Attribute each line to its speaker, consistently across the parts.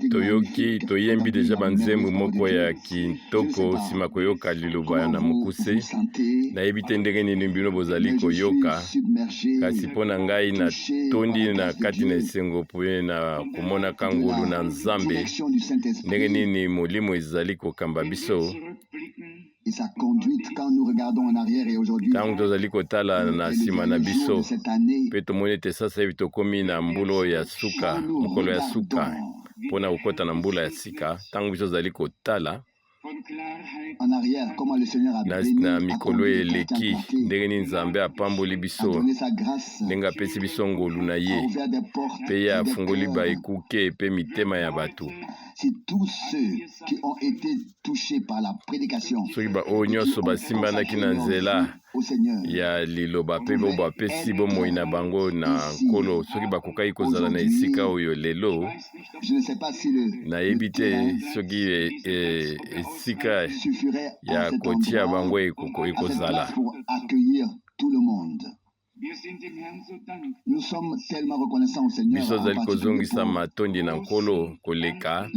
Speaker 1: toyoki toyembi deja banzembo moko ya kitoko nsima koyoka liloba na mokuse nayebi te ndenge nini bino bozali koyoka kasi mpo na ngai natondi na kati na esengo mpo na komona kangolu na nzambe ndenge nini molimo ezali kokamba biso ntango tozali kotala na nsima na biso mpe tomoni ete sasa yebi tokomi na mbulo ya suka mokolo ya suka mpona kokɔta na mbula ya sika ntango biso tozali kotala na mikolo eleki ndenge nini nzambe apamboli biso ndenge apesi biso ngolu na ye mpe ye afungoli baekuke mpe mitema ya bato soki baoyo nyonso basimbanaki na nzela ya liloba mpe bo bapesi bomoi na bango na nkolo soki bakokaki kozala na esika oyo lelo nayebi te soki esika ya kotia bango ekozala biso tozali kozongisa matondi na nkolo koleka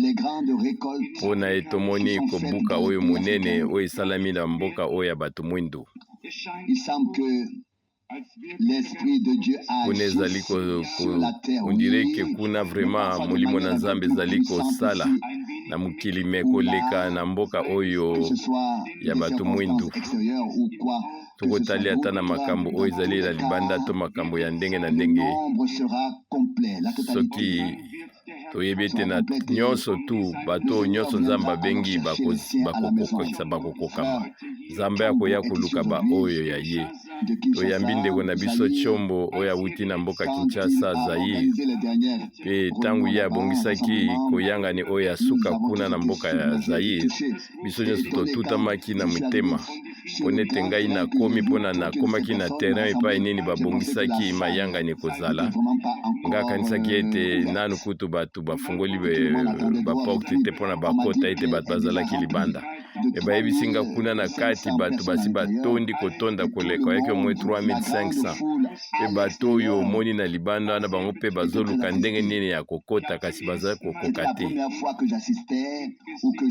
Speaker 1: mpona etomoni kobuka oyo monene oyo esalami na mboka oyo ya bato mwindu kuna ezali ondireke kuna vraiment molimo na nzambe ezali kosala na mokili me koleka na mboka oyo ya bato mwindu tokotali ata na makambo oyo ezali na libanda to makambo ya ndenge na ndenge soki toyebi ete na nyonso tu bato nyonso nzambe abengi bakokokama nzambe akoya koluka baoyo ya ye toyambi ndeko na biso tshombo oyo awuti na mboka Kinshasa Zaire mpe ntango ye abongisaki koyangani oyo ya suka kuna na mboka ya Zaire biso nyonso totutamaki na mitema mpona ete ngai nakomi mpona nakomaki na terrain epai nini babongisaki mayangani kozala ngai akanisaki ete nanu kutu bato bafungoli baporte te mpona bakota ete bato bazalaki libanda bayebisi nga kuna na kati bato basi batondi kotonda koleka oyaki omwe 3500 mpe bato oyo omoni na libanda wana bango mpe bazoluka ndenge nini ya kokota kasi bazali kokoka te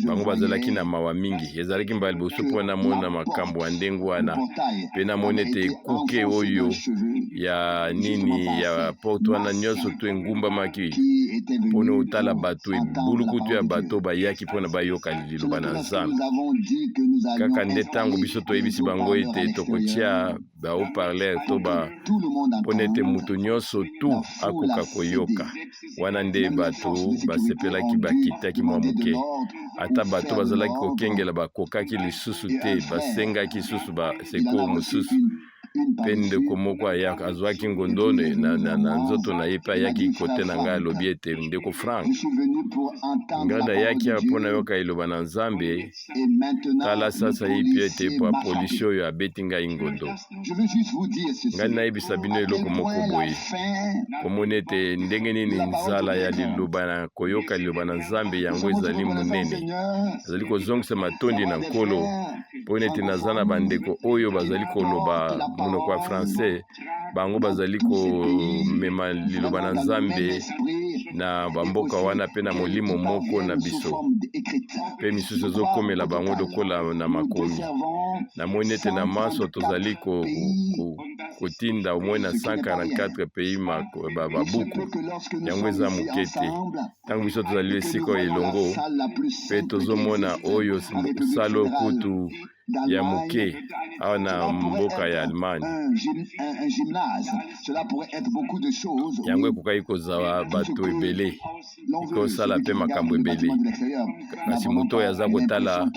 Speaker 1: bango bazalaki na mawa mingi ezalaki mbala liboso mpo namona makambo ya ndenge wana mpe namoni ete ekuke oyo ya nini ya porte wana nyonso to engumbamaki mpona otala bato ebulukutu ya bato bayaki mpona bayoka liloba na nzambe kaka nde ntango biso toyebisi bango ete tokotia bahaut-parleur to mpona ete moto nyonso tu akoka koyoka wana nde bato basepelaki bakitaki mwa moke ata bato bazalaki kokengela bakokaki lisusu te basengaki lisusu baseko mosusu mpe ndeko moko azwaki ngondo na nzoto na ye mpe ayaki kote na ngai alobi ete ndeko Frank ngai nayaki mpona yoka eloba na nzambe tala sasa ye mpe ete po apolisi oyo abeti ngai ngondo ngai nayebisa bino eloko moko boye komona ete ndenge nini nzala ya liloba na koyoka liloba na nzambe yango ezali monene azali kozongisa matondi na nkolo mpona ete naza na bandeko oyo bazali koloba monoko ya français bango bazali komema liloba na nzambe na bamboka wana mpe na molimo moko na biso mpe misusu ezokomela bango lokola na makomi namoni ete na maso tozali kotinda omoi na 144 pays babuku yango eza moke te ntango biso tozali esika oyo elongo mpe tozomona oyo salo kutu ya moke awa na mboka ya Allemagne yango ekokaki kozala bato ebele ekosala mpe makambo ebele kasi moto oyo aza kotala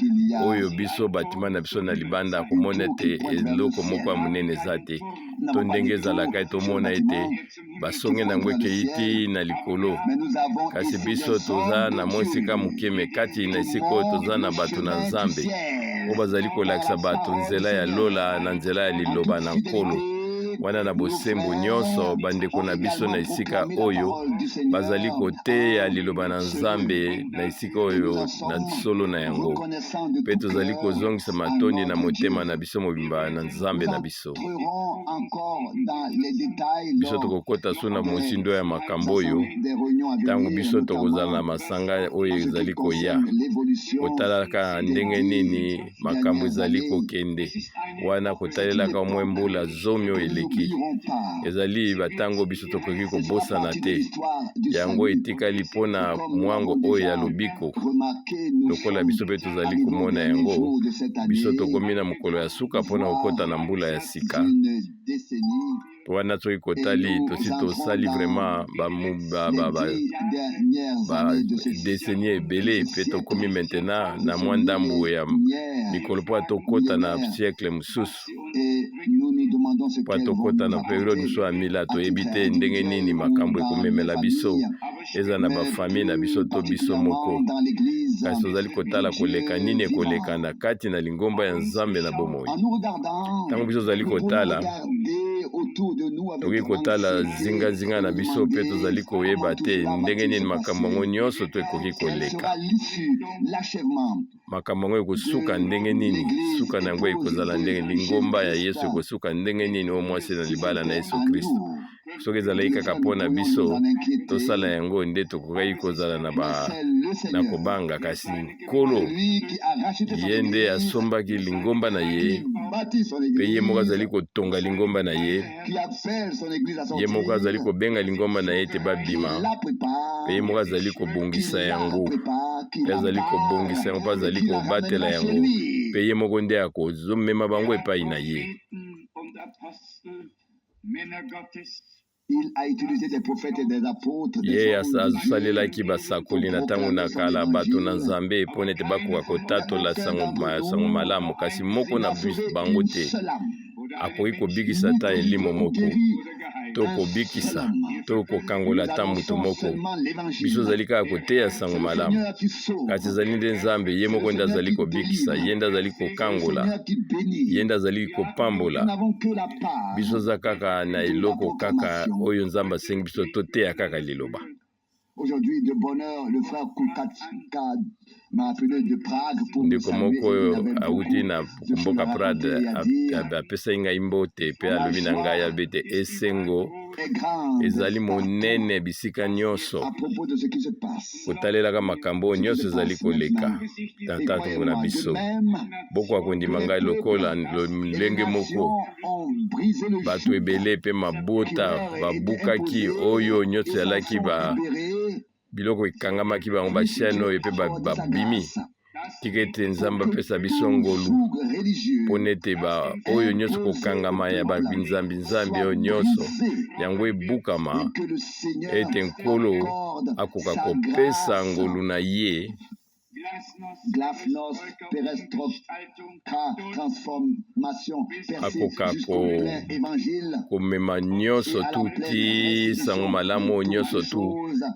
Speaker 1: oyo biso batima na biso na libanda akomona ete eloko moko ya monene eza te to ndenge ezalaka tomona ete basonge nango ekeyiti na likolo kasi biso toza na mwa esika moke me kati na esika oyo toza na bato na nzambe oyo bazali kolakisa bato nzela ya lola na nzela ya liloba na nkolo wana na bosembo nyonso bandeko na biso na esika oyo bazali koteya liloba na Nzambe na esika oyo na solo na yango mpe tozali kozongisa matondi na motema na biso mobimba na Nzambe na biso. Biso tokokota so na mosindo ya makambo oyo ntango biso tokozala na masanga oyo ezali koya kotalaka ndenge nini makambo ezali kokende wana kotalelaka mwe mbula zomi oyo eleki ezali batango biso tokoki kobosana te yango etikali mpona mwango oyo ya lobiko lokola biso mpe tozali komona yango biso tokomi na mokolo ya suka mpona kokota na mbula ya sika wana soki kotali tosi tosali vraiment badeseni ebele mpe tokomi maintenant na mwa ndambu ya mikolo mpo tokota na siècle mosusu mpo tokota na periode mosusu ya mila toyebi te ndenge nini makambo ekomemela biso eza na bafamille na biso to biso moko kasi tozali kotala koleka nini ekoleka na kati na lingomba ya Nzambe na bomoi ntango biso tozali kotala toki kotala zingazinga na biso mpe tozali koyeba te ndenge nini makambo yango nyonso to ekoki koleka makambo yango ekosuka ndenge nini suka na yango ekozala ndenge lingomba ya Yesu ekosuka ndenge nini o mwasi na libala na Yesu Kristo soki ezalaki kaka mpona biso tosala yango nde tokokaki kozala na kobanga kasi Nkolo ye nde asombaki lingomba na ye mpe ye moko azali kotonga lingomba na ye ye moko azali kobenga lingomba na ye te babima mpe ye moko azali kobongisa yango mpe azali kobongisa yango mpe azali kobatela yango mpe ye moko nde akozomema bango epai na ye. Ye asalelaki basakoli na ntango na kala bato na Nzambe mpo nete bakoka kotatola sango malamu kasi moko na bango te akoki kobikisa ta elimo moko to kobikisa to kokangola ta moto moko biso ozali kaka koteya sango malamu kasi ezali nde Nzambe ye moko nde azali kobikisa ye nde azali kokangola ye nde azali kopambola biso oza kaka na eloko kaka oyo Nzambe asengi biso toteya kaka liloba. Ndeko moko oyo awuti na mboka Prade apesaki ngai mbote mpe alobi na ngai abe te esengo ezali monene bisika nyonso kotalelaka makambo oyo nyonso ezali koleka tantango na biso boko kondima ngai lokola ndenge moko bato ebele mpe mabota babukaki oyo nyonso yalaki biloko ekangamaki bango bashane oyo mpe babimi tika ete Nzambe apesa biso ngolu mpo nete oyo nyonso kokangama ya banzambi oyo nyonso yango ebukama ete Nkolo akoka kopesa ngolu na ye akoka komema nyonso tuti sango malamu oyo nyonso tu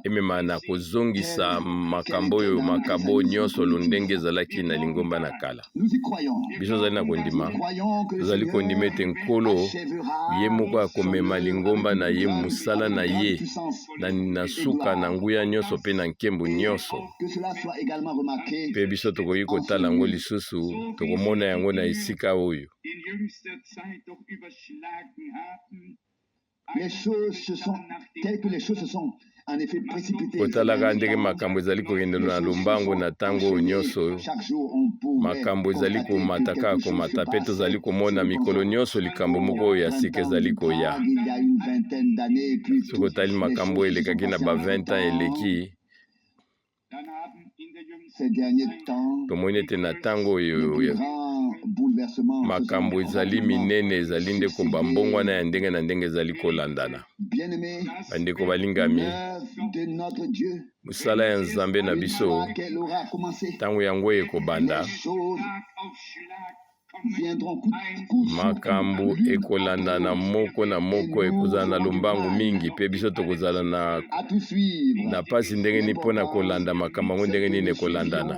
Speaker 1: emema na kozongisa makambo oyo makabo nyonso londenge ezalaki na lingomba na kala biso ozali na kondima tozali kondima ete Nkolo ye moko akomema lingomba na ye mosala na ye na suka na nguya nyonso mpe na nkembo nyonso mpe biso tokoki kotala yango lisusu tokomona yango na esika oyo kotalaka ndenge makambo ezali kokendela na lombango na ntango oyo nyonso makambo ezali komata kaka komata mpe tozali komona mikolo nyonso likambo moko oyo ya sika ezali koya soki otali makambo oyo elekaki na 20 ans eleki tomoni ete na ntango oyo makambo ezali minene ezali nde komba mbongwana ya ndenge na ndenge ezali kolandana. Bandeko balingami, mosala ya Nzambe na biso ntango yango ekobanda makambo ekolandana moko na moko ekozala na lombangu mingi mpe biso tokozala na pasi ndenge nini mpona kolanda makambo yango ndenge nini ekolandana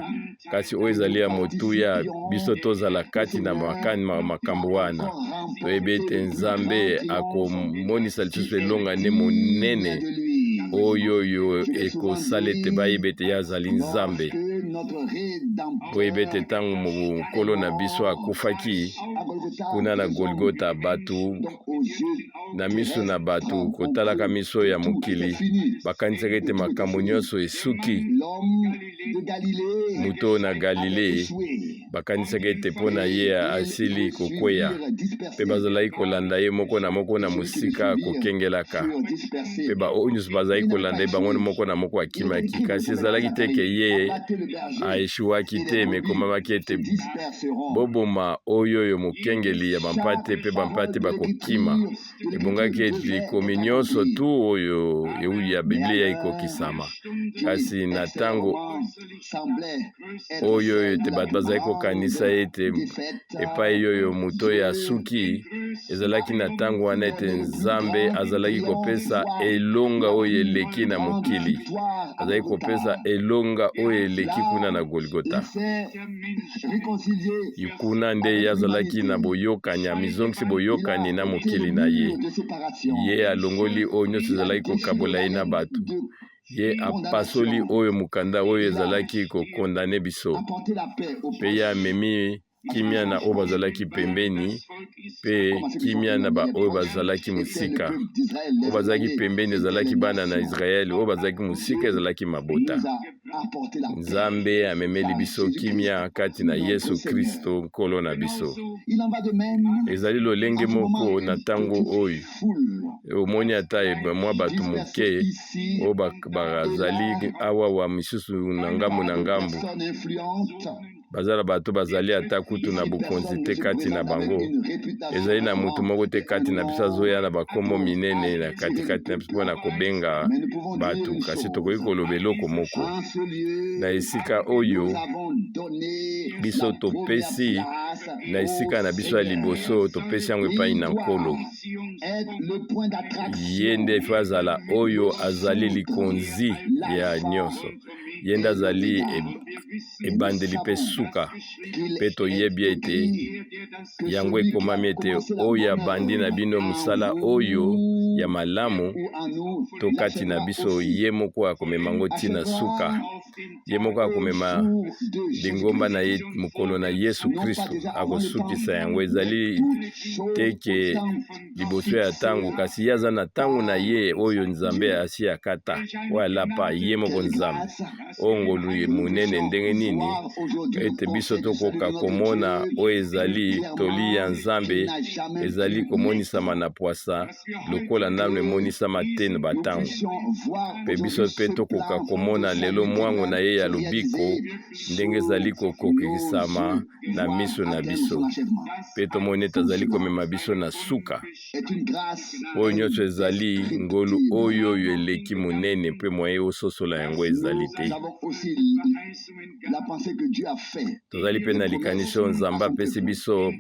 Speaker 1: kasi oyo ezali ya motuya biso tozala kati na makambo wana toyebi ete nzambe akomonisa lisusu elonga nde monene oyo ekosala ete bayeba ete ye azali nzambe. Toyebi ete ntango mokolo na biso akufaki kuna na Golgota, bato na miso na bato kotalaka miso ya mokili bakanisaka ete makambo nyonso esuki. Moto na Galile bakanisaka ete mpo na ye asili kokweya, mpe bazalaki kolanda ye moko na mosika kokengelaka, mpe baoyo nyonso bazalaki kolanda ye bango moko na moko akimaki. Kasi ezalaki te ke ye aeshuwaki te, mekomamaki ete boboma oyo mokengeli ya bampate mpe bampate bakokima. Ebongaki ete likomi nyonso tu oyo ya Biblia ekokisama. Kasi na ntango oyo ete bato bazalaki kokanisa ete epai oyo moto ya suki, ezalaki na ntango wana ete nzambe azalaki kopesa elonga oyo eleki na mokili, azalaki kopesa elonga oyo eleki kuna na Golgota. Kuna nde ye azalaki na boyokani, amizongisi boyokani na mokili na ye. Ye alongoli oyo nyonso ezalaki kokabola ye na bato. Ye apasoli oyo mukanda oyo ezalaki kokondane biso, pe ye amemi kimia na oyo bazalaki pembeni, pe kimia na ba oyo bazalaki musika. Oyo bazalaki pembeni ezalaki bana na Israeli, oyo bazalaki musika ezalaki mabota. Nzambe amemeli biso kimia kati na Yesu Kristo nkolo na biso. Ezali lolenge moko na ntango oyo omoni ata mwa bato moke oyo bazali awa wa misusu na ngambu bazala bato bazali ata kutu na bokonzi te kati na bango. Ezali na mutu moko te kati na biso azoya na bakombo minene na katikati na biso mpona kobenga bato, kasi tokoki koloba eloko moko na esika oyo biso topesi, na esika na biso ya liboso topesi yango epai na nkolo. Ye nde fo azala oyo azali likonzi ya nyonso, ye nde azali ebandeli mpe suka. Mpe toyebi ete yango ekomami ete oyo abandi na bino mosala oyo ya malamu to kati na biso, ye moko akomema ngo ntina suka. Ye moko akomema lingomba na ye mokolo na Yesu Kristo akosukisa yango. Ezali teke liboso ya tango, kasi ye aza na tango na ye oyo nzambe asi akata oyo alapa ye moko nzambe. Ongolu munene ndenge nini ete biso tokoka komona oyo ezali toli ya nzambe ezali komonisama na pwasa lokola nano emonisama te na batango. Pe biso mpe tokoka komona lelo mwango na ye ya lobiko ndenge ezali kokokisama na miso na biso, pe tomoni ete azali komema biso na suka. Oyo nyonso ezali ngolu oyo eleki monene, mpe moye ososola yango ezali te. Tozali mpe na likanisi oyo nzambe apesi biso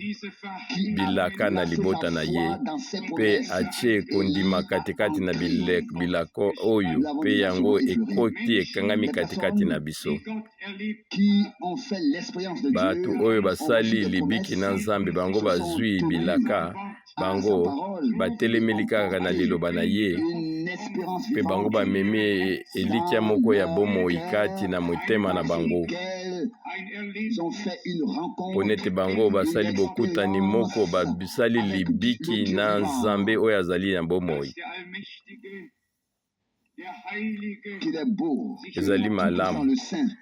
Speaker 1: bilaka na libota na ye, mpe atie kondima katikati na bilako oyo, mpe yango ekoti ekangami katikati na biso. Bato oyo basali libiki na nzambe bango bazwi bilaka, bango batelemeli kaka na liloba na ye, mpe bango bamemi elikya moko ya bomoi kati na motema na bango. Ponete bango basali bokutani moko, basali libiki na nzambe oyo azali na bomoi. Ezali malamu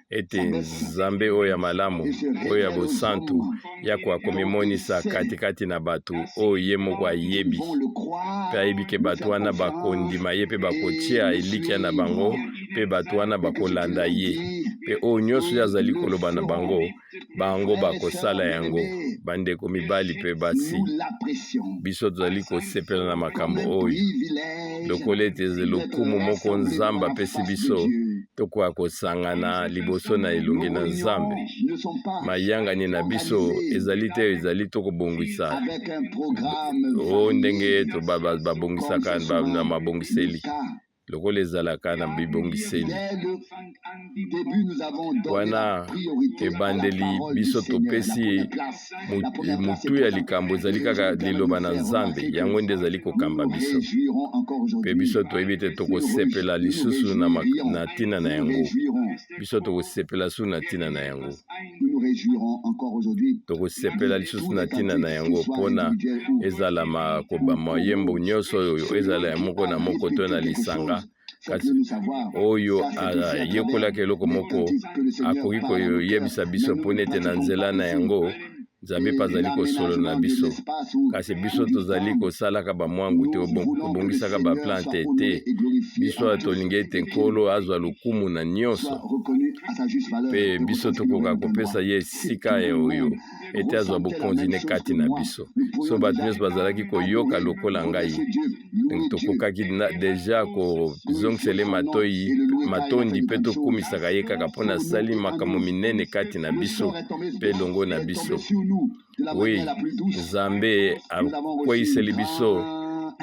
Speaker 1: ete nzambe oyo ya malamu oyo ya bosantu yako akomimonisa katikati na bato oyo ye moko ayebi, pe ayebi ke bato wana bakondima ye mpe bakotia elikya na bango, mpe bato wana bakolanda ye, pe oyo nyonso azali koloba na bango, bango bakosala yango. Bandeko mibali mpe basi, biso tozali kosepela na makambo oyo lokola ete lokumu moko nzambe apesi biso tokoka kosangana liboso na elongi na nzambe. Mayangani na biso ezali te, ezali tokobongisa o ndenge babongisaka na mabongiseli lokola ezalaka na bibongiseli. wana ebandeli biso topesi mutu ya likambo ezali kaka liloba na Nzambe, yango nde ezali kokamba biso. Pe biso toyebi te tokosepela lisusu na ntina na yango. Biso tokosepela su na ntina na yango. Tokosepela lisusu na ntina na yango mpona ezala mayembo nyonso oyo ezala ya moko na moko to na lisanga. Kasi oyo ayekolaka eloko moko akoki koyebisa biso mpona ete na nzela na yango Nzambe mpe azali kosolo na biso. Kasi biso tozali kosalaka bamwangu te, kobongisaka baplante te. Biso tolingi ete Nkolo azwa lokumu na nyonso. Pe biso tokoka kopesa ye esika oyo ete azwa bokonzi ne kati na biso. So bato nyonso bazalaki koyoka lokola ngai. Tokokaki deja kozongisele matondi mpe tokumisaka ye kaka mpona asali makambo minene kati na biso mpe longo na biso. Oui, Nzambe akweyiseli biso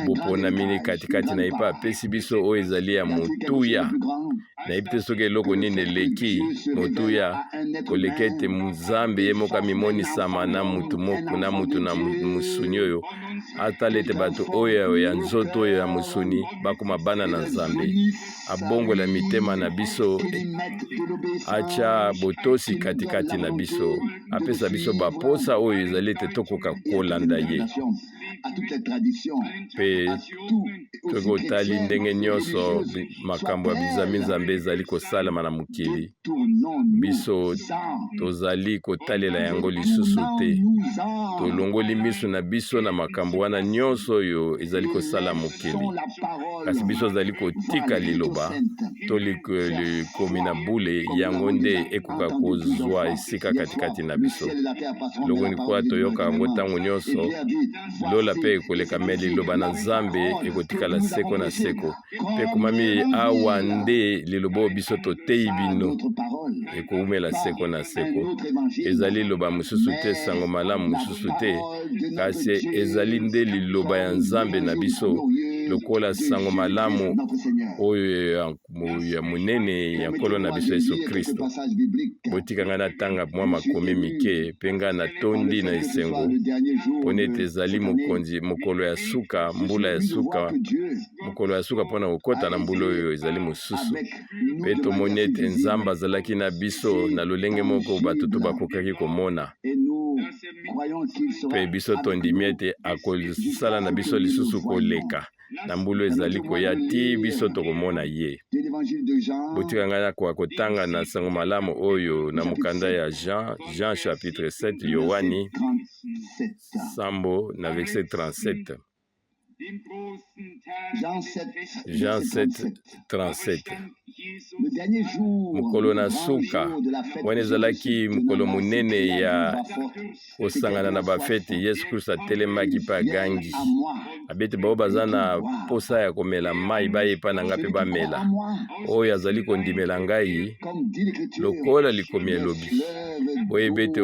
Speaker 1: boponamini katikati na ye mpe apesi biso oyo ezali ya motuya. Nayebi te soki eloko nini eleki motuya koleka ete Nzambe ye moko amimonisama na mutu moko na mutu na musuni oyo atala ete bato oyo ya nzoto oyo ya musuni bakoma bana na Nzambe, abongola mitema na biso, acha botosi katikati na biso, apesa biso baposa oyo ezali ete tokoka kolanda ye. Pe tokotali ndenge nyonso makambo ya bizami Nzambe ezali kosalama na mokili, biso tozali kotalela yango lisusu te. Tolongoli miso na biso na makambo wana nyonso oyo ezali kosala mokili. Kasi biso ezali kotika liloba tolikomi na bule yango nde ekoka kozwa esika katikati na biso. Lokoni kwa toyoka yango ntango nyonso lola pe ekoleka me liloba na Nzambe ekotikala seko na seko. Pe komami awa nde liloba biso toteyi bino ekoumela seko na seko. Ezali liloba mosusu te, sango malamu mosusu te, kasi ezali nde liloba ya Nzambe na biso lokola sango malamu oyo ya munene ya Nkolo na biso Yesu Kristo. Botikanga na tanga mwa makomi mike penga na tondi na esengo mpona ete ezali mokonzi mokolo ya suka, mbula ya suka, mokolo ya suka mpona kokota na mbula oyo ezali mosusu. Pe tomoni ete Nzambe azalaki na biso na lolenge moko bato to bakokaki komona. Pe biso tondimi ete akosala na biso lisusu koleka na mbulu ezali koya ti biso tokomona ye. Botikanga na kotanga na sango malamu oyo na mokanda ya Jean chapitre 7, Yohani sambo na verset 37. Jean 7, 37. Mokolo na suka wana ezalaki mokolo munene ya kosangana na bafete, Yesu Kristo atelemaki mpe agangi abete bao baza na posa ya komela mai bayepa na nga mpe bamela oyo azali kondimela ngai lokola likomi elobi. Boyebete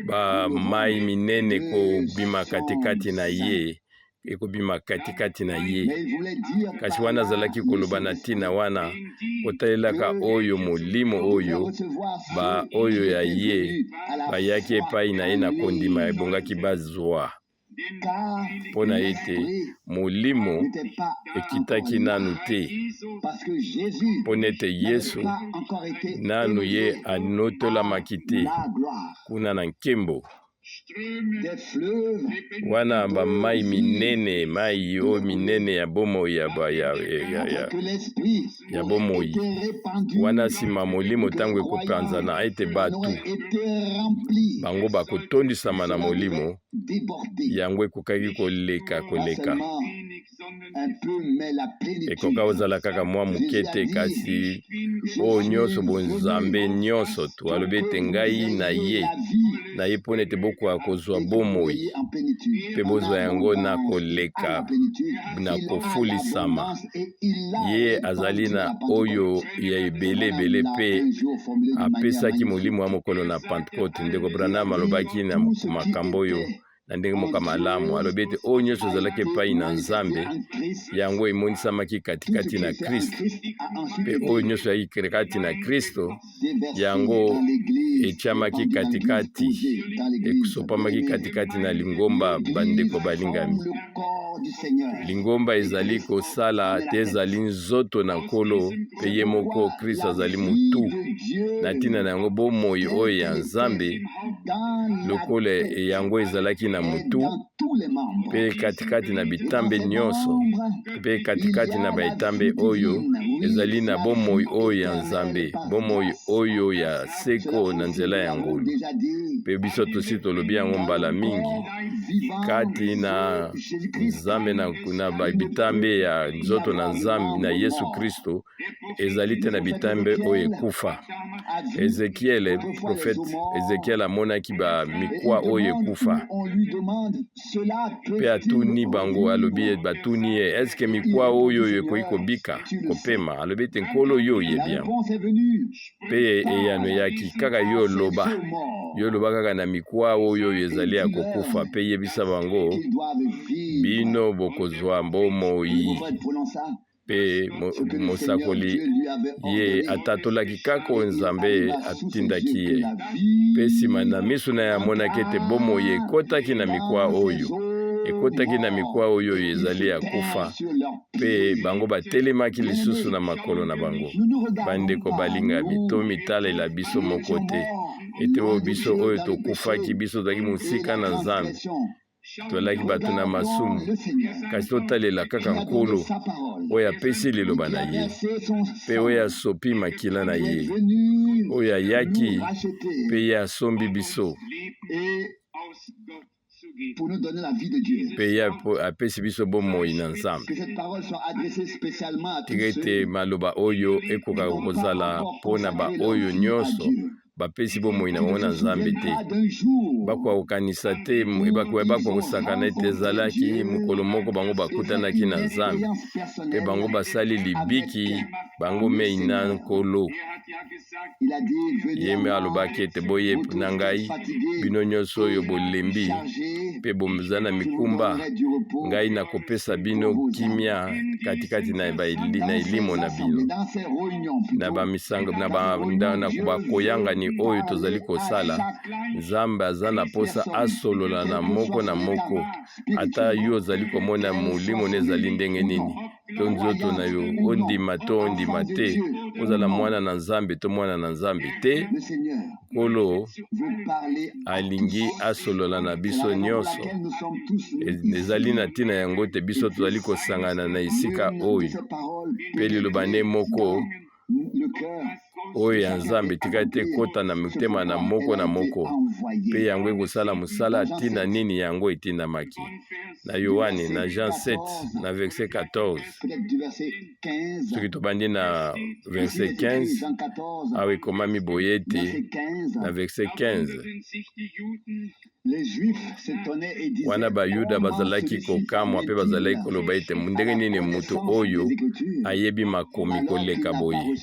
Speaker 1: ba mai minene kobima katikati na ye, ekobima katikati na ye. Kasi wana azalaki koloba na ntina wana kotalelaka oyo molimo oyo ba oyo ya ye bayaki epai na ye na kondima ebongaki bazwa. Mpona ete molimo ekitaki nanu te, mpona ete Yesu nanu ye anotolamaki te kuna na nkembo. Wana ba mai minene, mai o minene ya bomoi ya bomoi. Wana sima molimo tango ekopanzana ete batu bango bakotondisama na molimo yango ekokaki koleka. Ekoka ozala kaka mwa moke te, kasi oyo nyonso bonzambe nyonso to alobi ete ngai na ye mpona ete bokoka kozwa bomoi mpe bozwa yango na koleka na kofulisama. Ye azali na oyo ya ebele mpe apesaki molimo wa mokolo na Pentekote. Ndeko Branham alobaki na makambo oyo na ndenge moko malamu alobi ete oyo nyonso ezalaki epai na Nzambe yango emonisamaki katikati na Kristo mpe oyo nyonso yaki katikati na Kristo yango etiamaki katikati ekusopamaki katikati na lingomba bandeko balingami. Lingomba ezali kosala te ezali nzoto na nkolo mpe ye moko Kristo azali mutu na ntina na yango bomoi oyo ya Nzambe lokola yango ezalaki na mutu mpe katikati na bitambe nyonso mpe katikati na baitambe oyo ezali na bomoi oyo ya Nzambe, bomoi oyo ya seko na nzela ya ngolu. Mpe biso tosi tolobi yango mbala mingi kati na Nzambe na bitambe ya nzoto na Nzambe na Yesu Kristo ezali te na bitambe oyo ekufa. Ezekiel, prophète Ezekiel amonaki ba mikwa oyo ekufa mpe atuni bango alobi batuni ye eske mikwa oyo ekoki kobika kopema alobi ete nkolo yo yebia mpe eyano yaki kaka yo loba kaka na mikwa oyo ezali ya kokufa mpe yebisa bango bino bokozwa bomoi mpe mosakoli ye atatolaki kaka Nzambe atindaki ye mpe nsima na miso na ye amonaki ete bomoi ekotaki na mikwa oyo ezali ya kufa mpe bango batelemaki lisusu na makolo na bango. Bandeko balingami to mitalela biso moko te ete oyo biso oyo tokufaki biso tozalaki mosika na Nzambe tolaki bato na masumu kasi totalela kaka nkolo oyo apesi liloba na ye mpe oyo asopi makila na ye oyo ayaki mpe ye asombi biso mpe ye apesi biso bomoi na Nzambe. Tika ete maloba oyo ekoka kozala mpona baoyo nyonso bapesi bomoi na bango na Nzambe te bakwa kokanisa te bakwa kosakana ete ezalaki mokolo moko bango bakutanaki na Nzambe mpe bango basali libiki bango mei na nkolo. Ye me alobaki ete boye na ngai bino nyonso oyo bolembi mpe boza na mikumba ngai nakopesa bino kimia katikati na elimo na bino na bamisango na bakoyangani oyo tozali kosala. Nzambe aza na posa asolola na moko ata yo ozali komona molimo nezali ndenge nini to nzoto na yo ondima to ondima te ozala mwana na Nzambe to mwana na Nzambe te. Nkolo alingi asolola na biso nyonso ezali na ntina yango te biso tozali kosangana na esika oyo mpe liloba nde moko oyo ya Nzambe tika te kota na motema na moko mpe yango ekosala mosala ntina nini yango etindamaki na Yohane na Jean 7 na verset 14 soki tobandi na verset 15 awa ekomami boye ete na verset 15 wana bayuda bazalaki kokamwa mpe bazalaki koloba ete ndenge nini moto oyo ayebi makomi koleka boye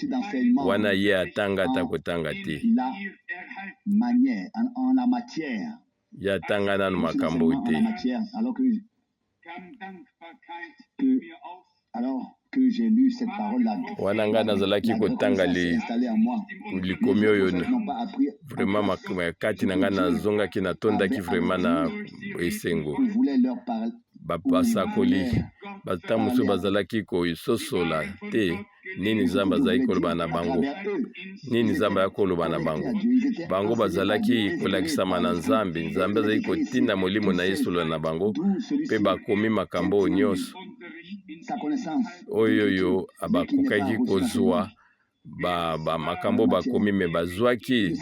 Speaker 1: wana ye atanga ata kotanga te ye atanga nanu makambo te. Wana nga nazalaki kotanga likomi oyo vraiment kati na nga nazongaki natondaki vraiment na esengo bapasakoli bata mosusu bazalaki kososola te nini Nzambe azalaki koloba na bango nini Nzambe akoloba na bango bazalaki kolakisama na Nzambe azalaki kotinda molimo na ye solola na bango mpe bakomi makambo nyonso oyo abakokaki kozwa makambo bakomi me bazwaki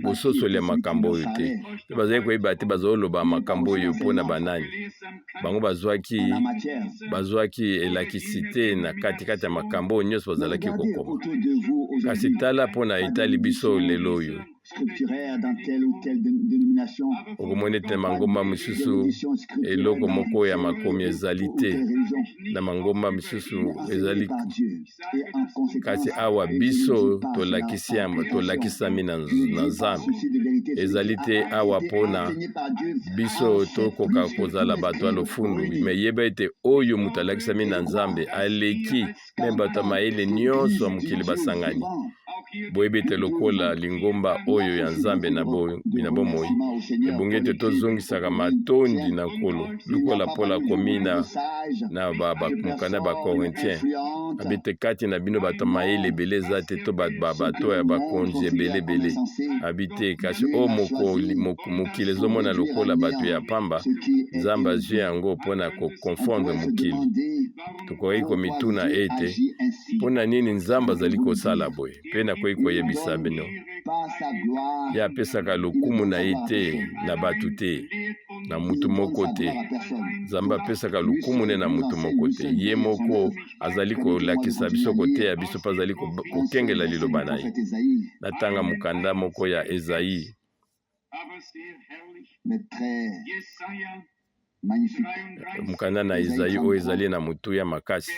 Speaker 1: bososoli ya makambo oyo te mpe bazalaki koyeba te bazoloba makambo oyo mpona banani bango bazwaki elakisi te na katikati ya makambo oyo nyonso bazalaki kokoma. Kasi tala mpona etali biso lelo oyo okomona ete mangomba mosusu eloko moko ya makomi ezali te na mangomba mosusu ezali kasi awa biso tolakisami na Nzambe ezali te awa mpona biso tokoka kozala bato ya lofundu me yeba ete oyo moto alakisami na Nzambe aleki me bato ya mayele nyonso ya mokili basangani boyebi ete lokola lingomba oyo ya Nzambe na bomoi ebongi ete tozongisaka matondi na nkolo lokola Paul akomi na mokanda ya bakorintien abite kati na bino bato mayele ebele eza te to bato ya bakonzi ebelebele abite kasi o mokili ezomona lokola bato ya pamba Nzambe azwi yango mpona kokonfondre mokili tokoki komituna ete mpona nini Nzambe azali kosala boye mpe nakoki koyebisa bino ye apesaka lokumu na ye te na bato te na mutu moko te Nzambe apesaka lokumu ne na mutu moko te ye moko azali kolakisa biso koteya biso mpe azali kokengela liloba na ye natanga mokanda moko ya Ezayi mokanda na Ezayi oyo ezali na motuya makasi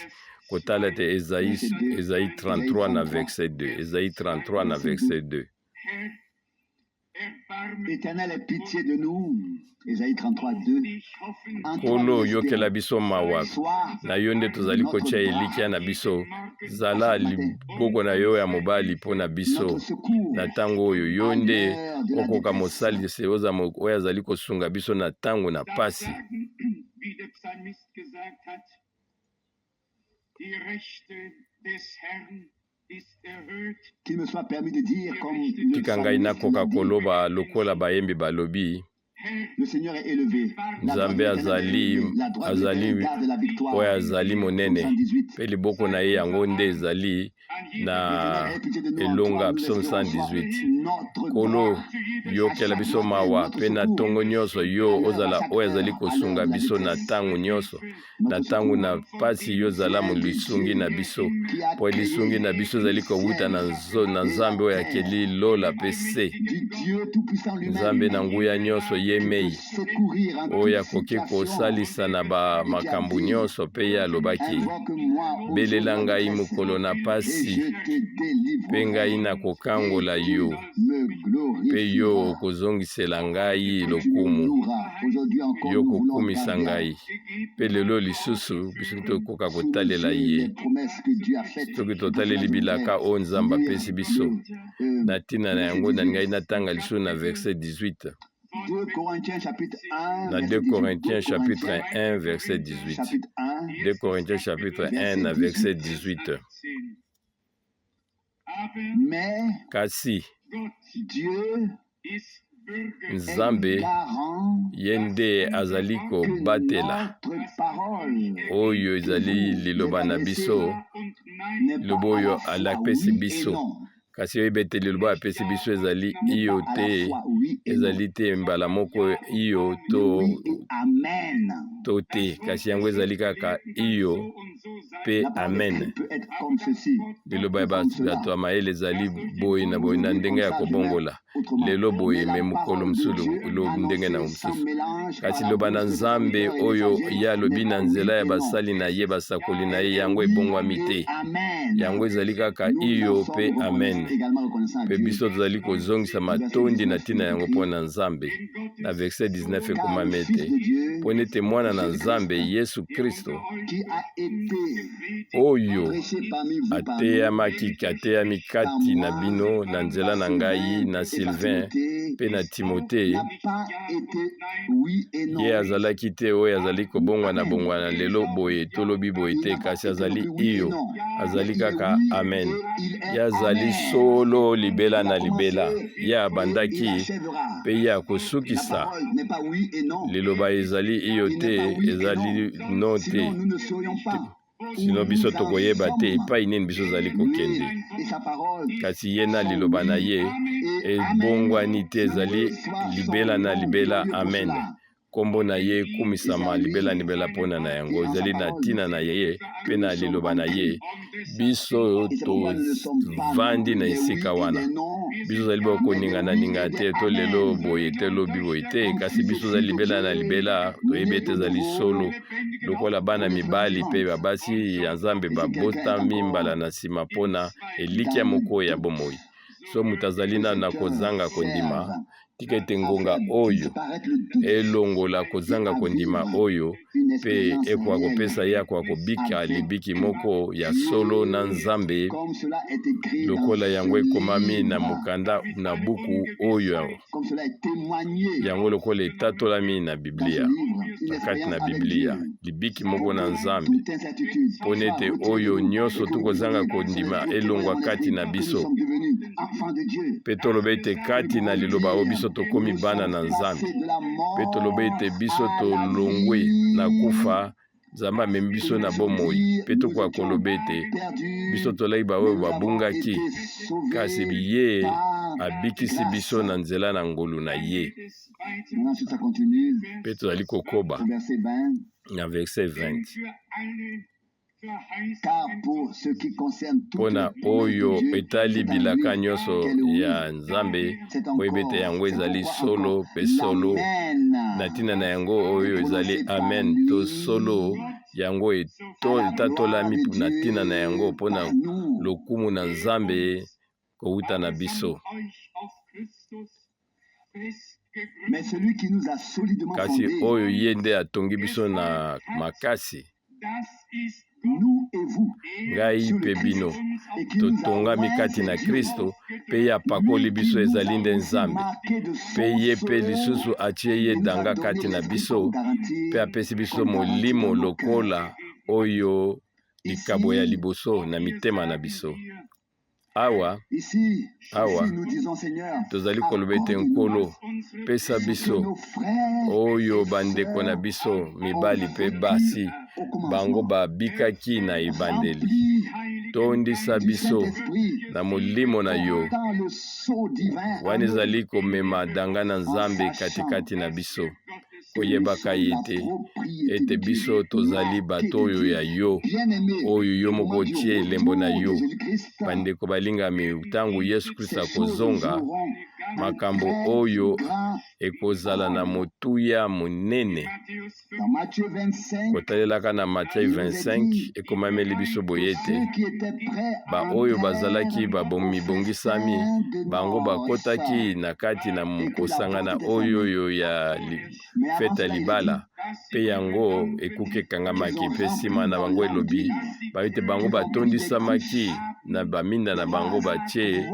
Speaker 1: kotala te Ezayi 33 na verset 2 Ezayi 33 na verset 2
Speaker 2: Éternel, aie pitié de nous. Esaïe 33:2.
Speaker 1: Nkolo yokela biso mawa na yo nde tozali kotia elikya na biso zala liboko na yo ya mobali mpo na biso na ntango oyo yo nde okoka mosalisi oyo azali kosunga biso na ntango na pasi.
Speaker 2: Qu'il me soit permis de dire comme
Speaker 1: tika ngai nakoka koloba lokola bayembi balobi
Speaker 2: le Seigneur est élevé.
Speaker 1: Nzambe azali oyo azali monene mpe liboko na ye yango nde ezali na elonga. Psaume 118. Kolo yokela biso mawa mpe na ntongo nyonso yo ozala oyo azali kosunga biso na ntango nyonso na ntango na pasi yo ozala mo lisungi na biso po lisungi na biso ezali kowuta na Nzambe oyo akeli lola mpe se Nzambe na nguya nyonso ye mei oyo akoki kosalisa na makambo nyonso mpe ye alobaki belela ngai mokolo na pasi mpe ngai nakokangola yo mpe yo okozongisela ngai lokumu yo kokumisa ngai mpe lelo lisusu biso tokoka kotalela ye soki totaleli bilaka oyo Nzambe apesi biso na ntina na yango na ngai natanga lisusu na verset 18 na 2 Corinthiens chapitre 1 verset 18. 2 Corinthiens chapitre 1 na verset 18. Kasi Nzambe ye nde azali kobatela oyo ezali liloba na biso liloba oyo alapesi biso kasi oyebi ete liloba apesi biso ezali iyo te ezali te mbala moko iyo to te kasi yango ezali kaka iyo mpe amen. Liloba ya bato ya mayele ezali boye na boye na ndenge ya kobongola lelo boye me mokolo mosulu ndenge na mosusu kasi liloba na Nzambe oyo ye alobi na nzela ya basali na ye basakoli na ye yango ebongwami te yango ezali kaka iyo mpe amen. Mpe biso tozali kozongisa matondi na ntina yango mpo na Nzambe na verset 19 ekomami ete mpo ete mwana na Nzambe Yesu Kristo oyo ateyami kati na bino na nzela na ngai na Sylvain mpe na Timote ye azalaki te oyo azali kobongwana lelo boye tolobi boye te kasi azali iyo azali kaka amen. Ye azali solo libela na libela ye abandaki mpe ye akosukisa liloba ezali iyo te ezali no te sino biso tokoyeba te epai nini biso ezali kokende kasi ye na liloba na ye ebongwani te ezali libela na libela amen. Kombo na ye ekumisama libela nibela mpona na yango ezali na ntina na ye mpe na liloba na ye biso tovandi na esika wana biso ezali bokoningana te to lelo boye te lobi boye te kasi biso ezali libela na libela toyebi ete ezali solo lokola bana mibali mpe babasi ya Nzambe babotami mbala na nsima mpona elikya moko ya bomoi so mutazali na kozanga kondima tika ete ngonga oyo elongola kozanga kondima oyo pe ekwa kopesa ye akwa kobika libiki moko ya solo na Nzambe lokola yango ekomami na mokanda na buku oyo yango lokola etatolami na Biblia nakati na Biblia libiki moko na Nzambe pona ete oyo nyonso tukozanga kondima elongwa kati na biso pe toloba ete kati na liloba oyo biso tokomi bana na Nzambe pe toloba ete biso tolongwe na kufa Nzambe amemi biso na bomoi pe tokwa koloba ete biso tolai baoyo babungaki kasi ye abikisi biso na nzela na ngolu na ye pe tozali kokoba na verset 20 pona oyo etali bilaka nyonso ya Nzambe oyebi ete yango ezali solo pe solo na ntina na yango oyo ezali amen to solo yango etatolami na ntina na yango mpona lokumu na Nzambe kouta na biso kasi oyo ye nde atongi biso na makasi ngai pe bino totongami kati na Kristo pe ye apakoli biso ezali nde Nzambe pe ye pe lisusu atie ye danga kati na biso pe apesi biso molimo lokola oyo likabo ya liboso na mitema na biso awa tozali koloba ete Nkolo pesa biso oyo bandeko na biso mibali pe basi bango babikaki na ebandeli tondisa biso na molimo na yo wana ezali komema danga na Nzambe katikati na biso koyebaka ete biso tozali bato oyo ya yo oyo yo moko otie elembo na yo bandeko balingami ntango Yesu Kristo akozonga makambo oyo ekozala na motuya monene kotalelaka na Matthieu 25 ekomameli biso boye ete baoyo bazalaki babongisami bango bakotaki na kati na kosangana oyo ya fete libala pe yango ekuke kangamaki pe nsima na bango elobi baite bango batondisamaki na baminda na bango batie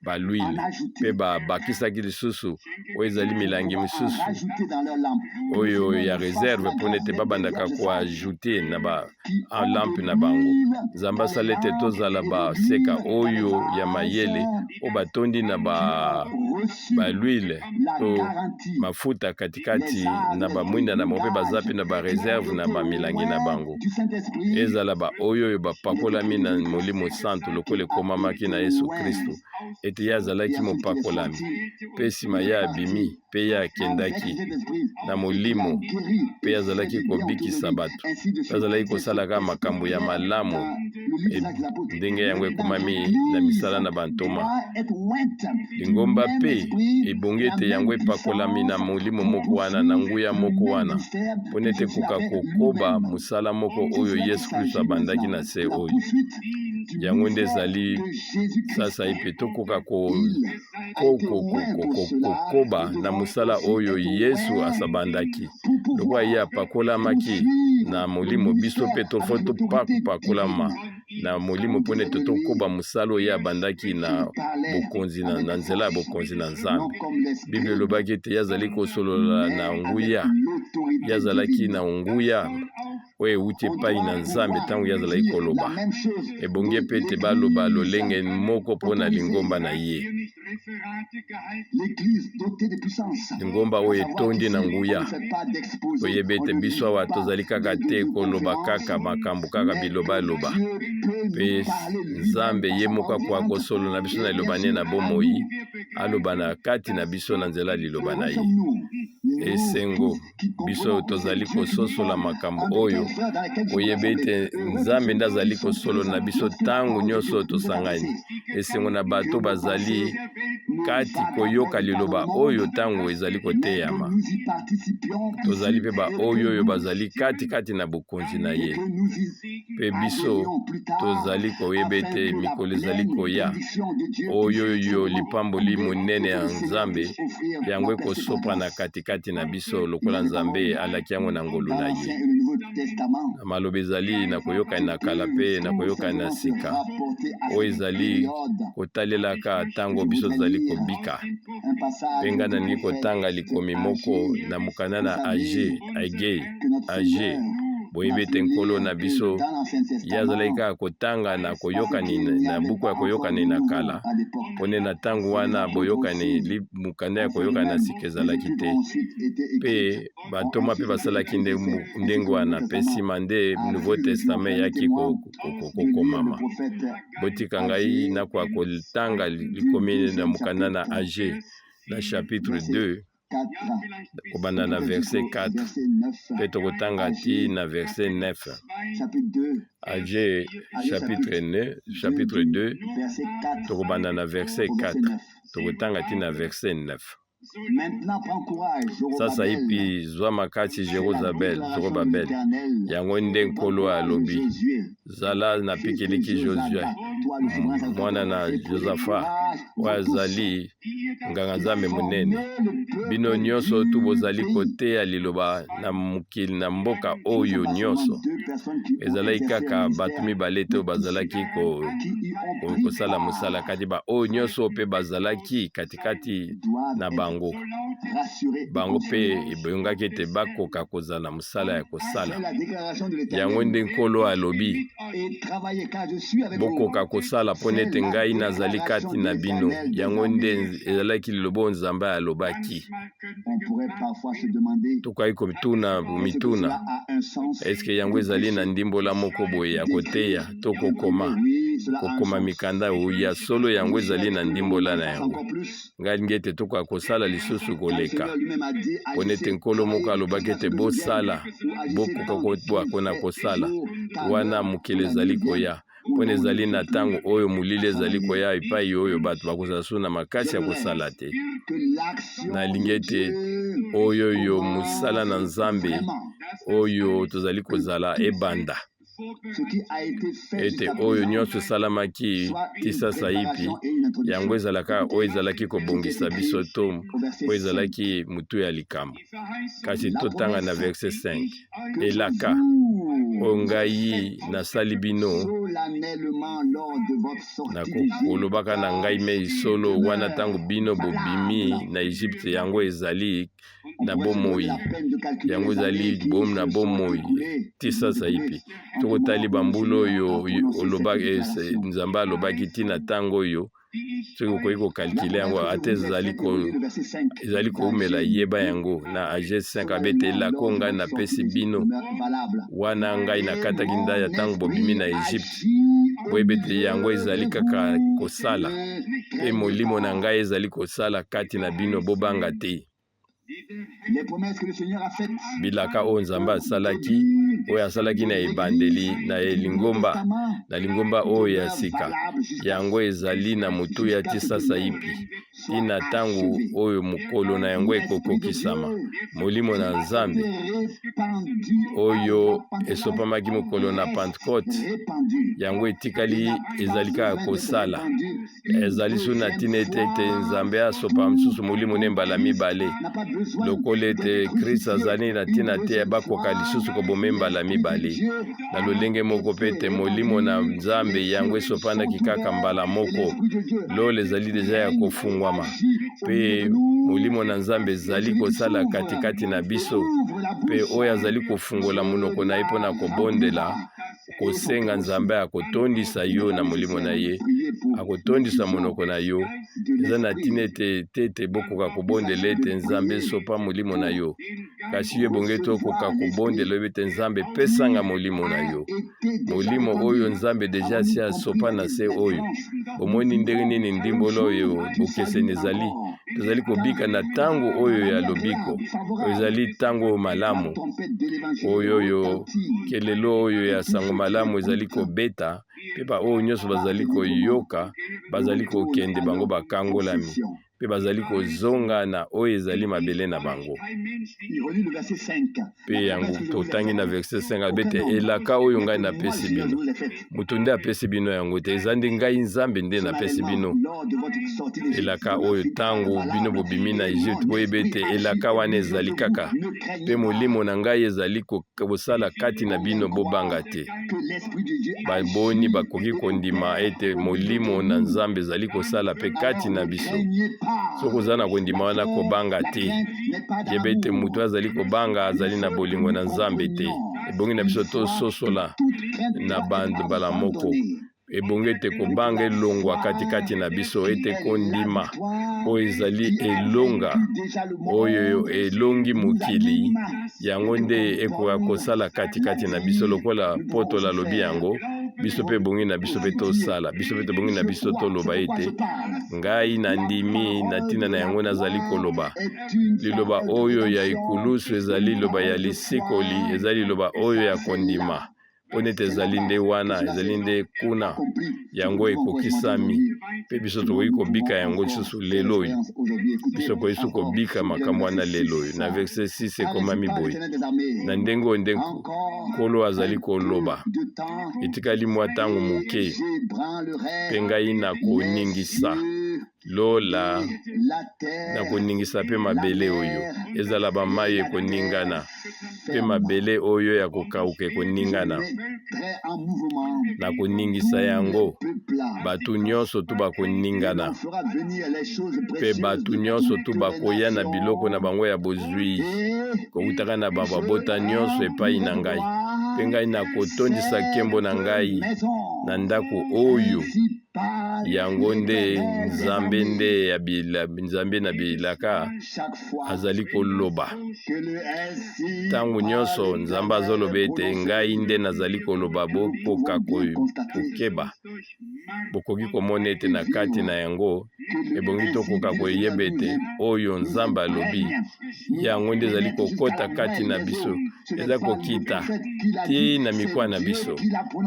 Speaker 1: balwile pe babakisaki lisusu oyo ezali milangi misusu oyo ya reserve mpona ete babandaka koajoute na balampe na bango Nzambe asala ete tozala baseka oyo ya mayele oyo batondi na balwile to mafuta katikati na bamwinda na bango mpe baza mpe na bareserve na bamilangi na bango ezala baoyo bapakolami na molimo santo lokola ekomamaki na Yesu Kristo ete ye azalaki mopakolami mpe nsima ye abimi mpe ye akendaki na molimo mpe ye azalaki kobikisa bato mpe azalaki kosalaka makambo ya malamu ndenge yango ekomami na misala na bantoma lingomba mpe ebongi ete yango epakolami na molimo moko wana na nguya moko wana mpona ete koka kokoba mosala moko oyo Yesu Kristo abandaki na se oyo yango nde ezali sasa ipe tokoka kokoba na mosala oyo Yesu asabandaki lokola ye apakolamaki na molimo biso mpe tofo topakolama na molimo mpona ete tokoba mosala oyo abandaki na bokonzi na nzela ya bokonzi na Nzambe Bible elobaki ete ye azali kosolola na nguya ye azalaki na nguya oyo euti epai na Nzambe ntango ye azalaki koloba ebongi mpe ete baloba lolenge moko mpona lingomba na ye lingomba oyo etondi na nguya koyeba ete biso awa tozali kaka te koloba kaka makambo kaka bilobaloba mpe Nzambe ye moko akoka kosolo na biso na liloba ne na bomoi aloba na kati na biso na nzela liloba na ye esengo biso tozali kososola makambo oyo koyeba ete Nzambe nde azali kosolo na biso ntango nyonso tosangani esengo na bato bazali kati koyoka liloba oyo ntango ezali koteyama tozali mpe baoyo oyo bazali kati na bokonzi na ye Pe biso tozali koyeba ete mikolo ezali koya oyo lipamboli monene ya Nzambe yango ekosopa na katikati na biso lokola Nzambe alaki yango na ngolu na ye. Na maloba ezali na koyokani na kala mpe na koyokani na sika oyo ezali kotalelaka ntango biso tozali kobika. Mpe nga nalingi kotanga likomi moko na mokanda na Age boyebi ete nkolo na biso ye azalaki kaka kotanga na koyokani na buku ya koyokani na kala mpone na ntango wana boyokani mokanda ya koyokani na sika ezalaki te mpe bantoma mpe basalaki ndenge wana mpe nsima nde Nouveau Testament eyaki kokomama. Botika ngai nakoka kotanga likomi na mokanda na Age na chapitre 2 kobanda na verset 4 mpe tokotanga ti na verset 9. Age chapitre 2 tokobanda na verset 4 tokotanga ti na verset 9. Sasa ipi zwa makasi Zorobabel yango nde nkolo alobi zala napikeliki Josue mwana na Josafa oyo azali nganga Nzambe monene. Bino nyonso tu bozali koteya liloba na mokili na mboka oyo nyonso ezalaki kaka bato mibale te bazalaki kosala mosala kati ba oyo nyonso mpe bazalaki katikati na bango mpe eboyongaki ete bakoka kozala mosala ya kosala. Yango nde nkolo alobi bokoka kosala mpo nete ngai nazali kati na bino. Yango nde ezalaki liloba Nzambe alobaki. Tokoki komituna eske yango ezali na ndimbola moko boye ya koteya to kokoma mikanda ya solo yango ezali na ndimbola na yango. Ngai lingi ete tokoka kosala lisusu koleka mpo nete nkolo moko alobaki ete bosala bokoka kona kosala wana mokili ezali koya mpona ezali na ntango oyo molili ezali koya epai oyo bato bakozala so na makasi ya kosala te. Nalingi ete oyo mosala na Nzambe oyo tozali kozala ebanda ete oyo nyonso esalamaki ti sasa ipi yango ezalaka oyo ezalaki kobongisa biso to oyo ezalaki mutu ya likambo. Kasi totanga na verset 5 elaka oyo ngai nasali bino nakolobaka na ngai me solo wana ntango bino bobimi na Egypte yango ezali na bomoi yango ezali na bomoi ti sasa ipi tokotali bambula oyo Nzambe alobaki ti na ntango oyo soki okoki kokalkile yango ate ezali koumela yeba yango na Age 5 abete elako ngai napesi bino wana ngai nakataki nda ya ntango bobimi na Egypte boyebete yango ezali kaka kosala mpe molimo na ngai ezali kosala kati na bino bobanga te. Bilaka oyo Nzambe asalaki oyo asalaki na ebandeli na lingomba oyo ya sika yango ezali na motu ya ti sasa ipi ti na ntango oyo mokolo na yango ekokokisama. Molimo na Nzambe oyo esopamaki mokolo na Pentecote yango etikali ezali kaka kosala ezali so na ntina ete Nzambe asopa mosusu molimo ne mbala mibale lokola ete Kristo azali na ntina te bakoka lisusu koboma mbala mibale na lolenge moko mpe ete molimo na Nzambe yango esopandaki kaka mbala moko lolo ezali deja ya kofungwama mpe molimo na Nzambe ezali kosala katikati na biso mpe oyo azali kofungola monoko na ye mpona kobondela kosenga Nzambe akotondisa yo na molimo na ye akotondisa monoko na yo eza na ntina ete bokoka kobondela ete Nzambe esopa molimo na yo kasi yo ebonge tokoka kobondela oyo ete Nzambe pesanga molimo na yo molimo oyo Nzambe deja asi asopa na se oyo bomoni ndenge nini ndimbolo oyo bokeseni ezali tozali kobika na ntango oyo ya lobiko ezali ntango malamu oyo kelelo oyo ya sango malamu ezali kobeta mpe oyo nyonso bazali koyoka bazali kokende bango bakangolami pe bazali kozonga na oyo ezali mabele na bango. Pe yango totangi na verset 5 bete elaka oyo ngai napesi bino. Mutu nde apesi bino yango te, eza nde ngai Nzambe nde napesi bino. Elaka oyo tango bino bobimi na Egypte boyeba ete elaka wana ezali kaka pe molimo na ngai ezali kosala kati na bino bobanga te. Baboni bakoki kondima ete molimo na Nzambe ezali kosala pe kati na biso. Soki oza na kondima wana kobanga te, yeba ete mutu azali kobanga azali na bolingo na Nzambe te. Ebongi na biso tososola na bala moko. Ebongi ete kobanga elongwa kati na biso ete kondima oyo ezali elonga oyo elongi mokili yango nde ekoka kosala kati na biso lokola poto la lobi yango. Biso pe bongi na biso pe tosala, biso pe bongi na biso toloba ete ngai na ndimi na tina na yango nazali koloba. Liloba oyo ya ikulusu ezali liloba ya lisikoli, ezali liloba oyo ya kondima. Ponete ezali nde wana, ezali nde kuna yango ekokisami. Pe biso tokoki kobika yango lisusu lelo oyo. Biso koki kobika makambo wana lelo oyo. Na verset 6 ekomami boye. Na ndenge oyo nde Nkolo azali koloba. Etikali mwa ntango moke pe ngai nakoningisa lola nakoningisa pe mabele oyo ezala bamayi ekoningana pe mabele oyo ya kokauka ekoningana. Nakoningisa yango batu nyonso tu bakoningana pe batu nyonso tu bakoya na biloko na bango ya bozwi koutaka na babota nyonso epai na ngai pe ngai nakotondisa nkembo na ngai na ndako oyo yango nde Nzambe na bilaka azali koloba. Tango nyonso Nzambe azoloba ete ngai nde nazali koloba bokoka kokeba. Bokoki komona ete na kati na yango ebongi tokoka koyeba ete oyo Nzambe alobi yango nde ezali kokota kati na biso. Eza kokita ti na mikwa na biso.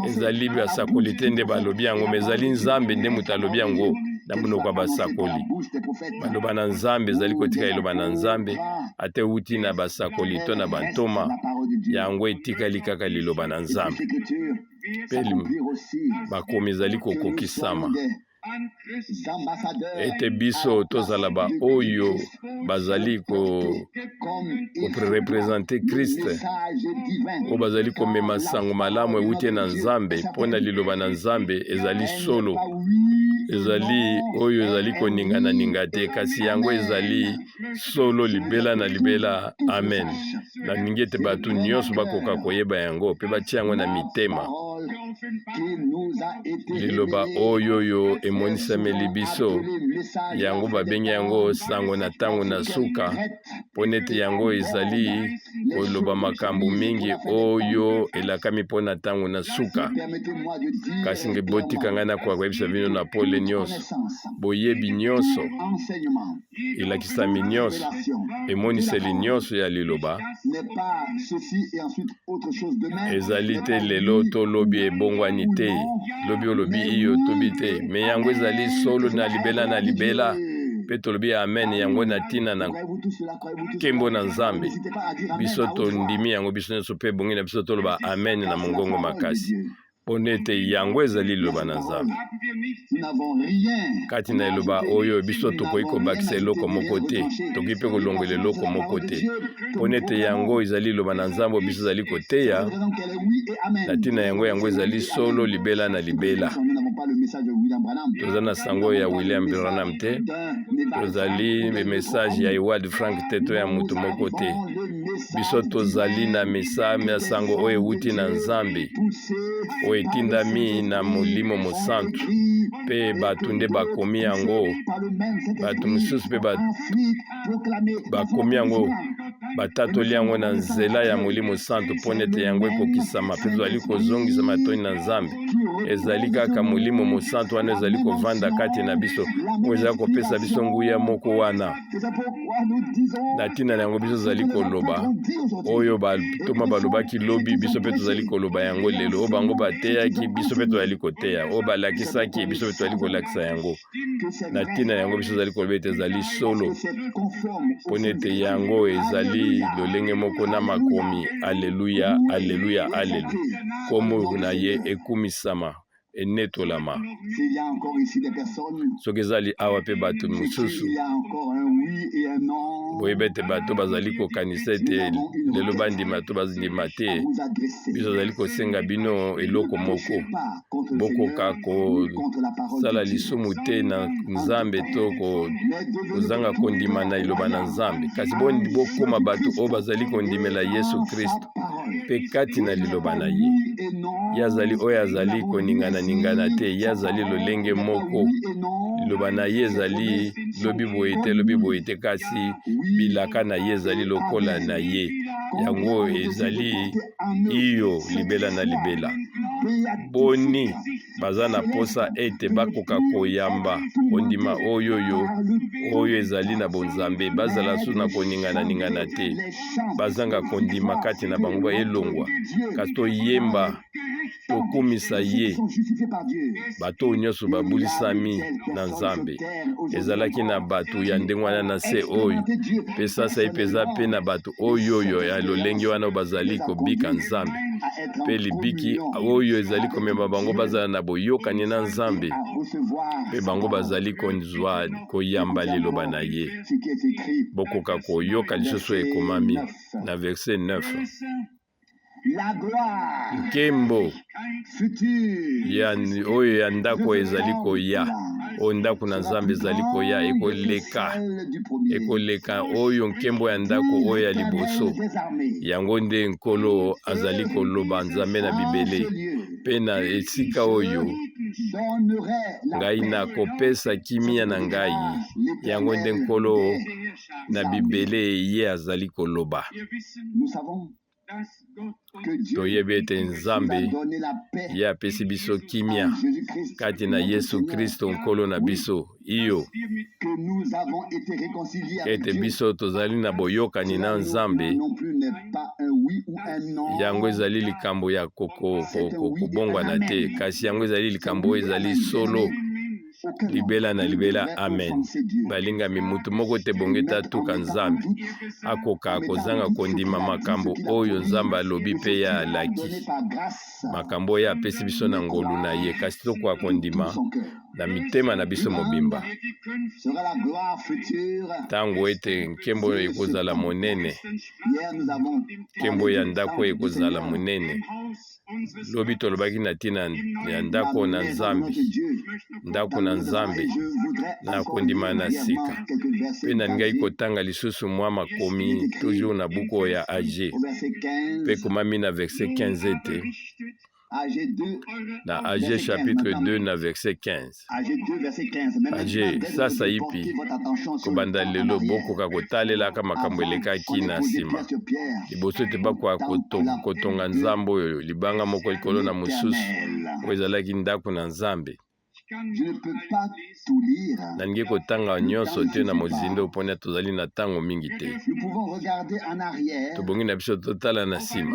Speaker 1: Ezali basakoli te nde balobi yango, ezali Nzambe nde mutu alobi yango na monoko ya basakoli. Baloba na Nzambe ezali kotika eloba na Nzambe ate uti na basakoli to na bantoma yango etikali kaka liloba na Nzambe. Pe bakomi ezali kokokisama ete biso tozala ba oyo bazali represente Christ o bazali komema sango malamu euti na Nzambe mpona liloba na Nzambe ezali solo, ezali oyo ezali koningana ninga te kasi yango ezali solo libela na libela. Amen. Na ningi ete batu nyonso bakoka koyeba yango pe batia yango na mitema. Liloba oyo emonisameli biso yango babengi yango sango na tango na suka ponete yango ezali koloba makambo mingi oyo elakami mpona tango na suka. Kasi nge botika ngai na koyebisa bino na pole nyonso boyebi nyonso elakisami nyonso emoniseli nyonso ya liloba ezali te lelo to lobi ebongwani te, lobi olobi iyo tobi te, me yango ezali solo na libela pe tolobi amen yango na tina na nkembo na Nzambe. Biso tondimi yango biso nyonso pe bongi na biso toloba amen na mongongo makasi ponete yango ezali liloba na Nzambe. Kati na eloba oyo biso tokoki kobakisa eloko moko te, tokoki mpe kolongola eloko moko te ponete yango ezali liloba na Nzambe biso ezali koteya na tina yango ezali solo libela na libela. Toza na sango ya William Branham te, tozali message ya Ewald Frank te to ya mutu moko te. Biso tozali na message ya sango oyo euti na Nzambe oyo etindami na Molimo Mosantu pe batu nde bakomi yango, batu mosusu pe bakomi yango batatoli yango na nzela ya Molimo Santu ponete yango ekokisama pe tozali kozongisa matoi na Nzambe ezali kaka molimo mosantu wana ezali kovanda kati na biso oyo ezali kopesa biso nguya moko wana na ntina na yango biso tozali koloba oyo batoma balobaki lobi biso mpe tozali koloba yango lelo oyo bango bateyaki biso mpe tozali koteya oyo balakisaki biso mpe tozali kolakisa yango na ntina na yango biso tozali koloba ete ezali solo mpona ete yango ezali lolenge moko na makomi aleluya aleluya aleluya kombo na ye ekumisama enetolama soki ezali awa mpe bato mosusu boyeba ete bato bazali kokanisa ete lelo bandima to bandima te biso tozali kosenga bino eloko moko bokoka kosala lisumu te na nzambe to kozanga kondima na liloba na nzambe kasi bokoma bato oyo bazali kondimela yesu kristo mpe kati na liloba na ye ye azali oyo azali koningana te ye azali lolenge moko liloba na ye ezali lobi boye te kasi bilaka na ye ezali lokola na ye yango ezali iyo libela na libela boni baza na posa ete bakoka koyamba kondima oyo ezali na bonzambe bazala su na koningana te bazanga kondima kati na bango elongwa kasi toyemba tokumisa ye bato nyonso babulisami na nzambe ezalaki na bato ya ndenge wana na se oyo mpe sasa epeza mpe na bato oyo ya lolenge wana bazali kobika nzambe mpe libiki oyo ezali komema bango bazala na boyokani na nzambe mpe bango bazali kozwa koyamba liloba na ye bokoka koyoka lisusu ekomami na verset 9 nkembo oyo ya ndako ezali koya oyo ndako na nzambe ezali koya ekoleka oyo nkembo ya ndako oyo ya liboso yango nde nkolo azali koloba nzambe na bibele mpe na esika oyo ngai nakopesa kimia na ngai yango nde nkolo na bibele ye azali koloba toyebi ete nzambe ye apesi biso kimia kati na yesu kristo nkolo na biso iyo ete biso tozali na boyokani na nzambe yango ezali likambo ya kobongwana te kasi yango ezali likambo oyo ezali solo libela na libela amen balingami mutu moko te bongeta tuka nzambe akoka kozanga kondima makambo oyo nzambe alobi mpe ya alaki makambo oyo apesi biso na ngolu na ye kasi tokoka kondima na mitema na biso mobimba ntango ete nkembo oyo ekozala monene nkembo ya ndako oyo ekozala monene lobi tolobaki na ntina ya ndako na nzambe na kondima na sika mpe nalingai kotanga lisusu mwa makomi toujours na buku ya age mpe komami na verset 15 ete na age chapitre 2 na verset 15 age sasa ipi kobanda lelo bokoka kotalelaka makambo elekaki na nsima liboso ete bakoka kotonga nzambe oyo libanga moko likolo na mosusu oyo ezalaki ndako na nzambe nalingi kotanga nyonso te na mozindo mpona tozali na ntango mingi te tobongi na biso totala na nsima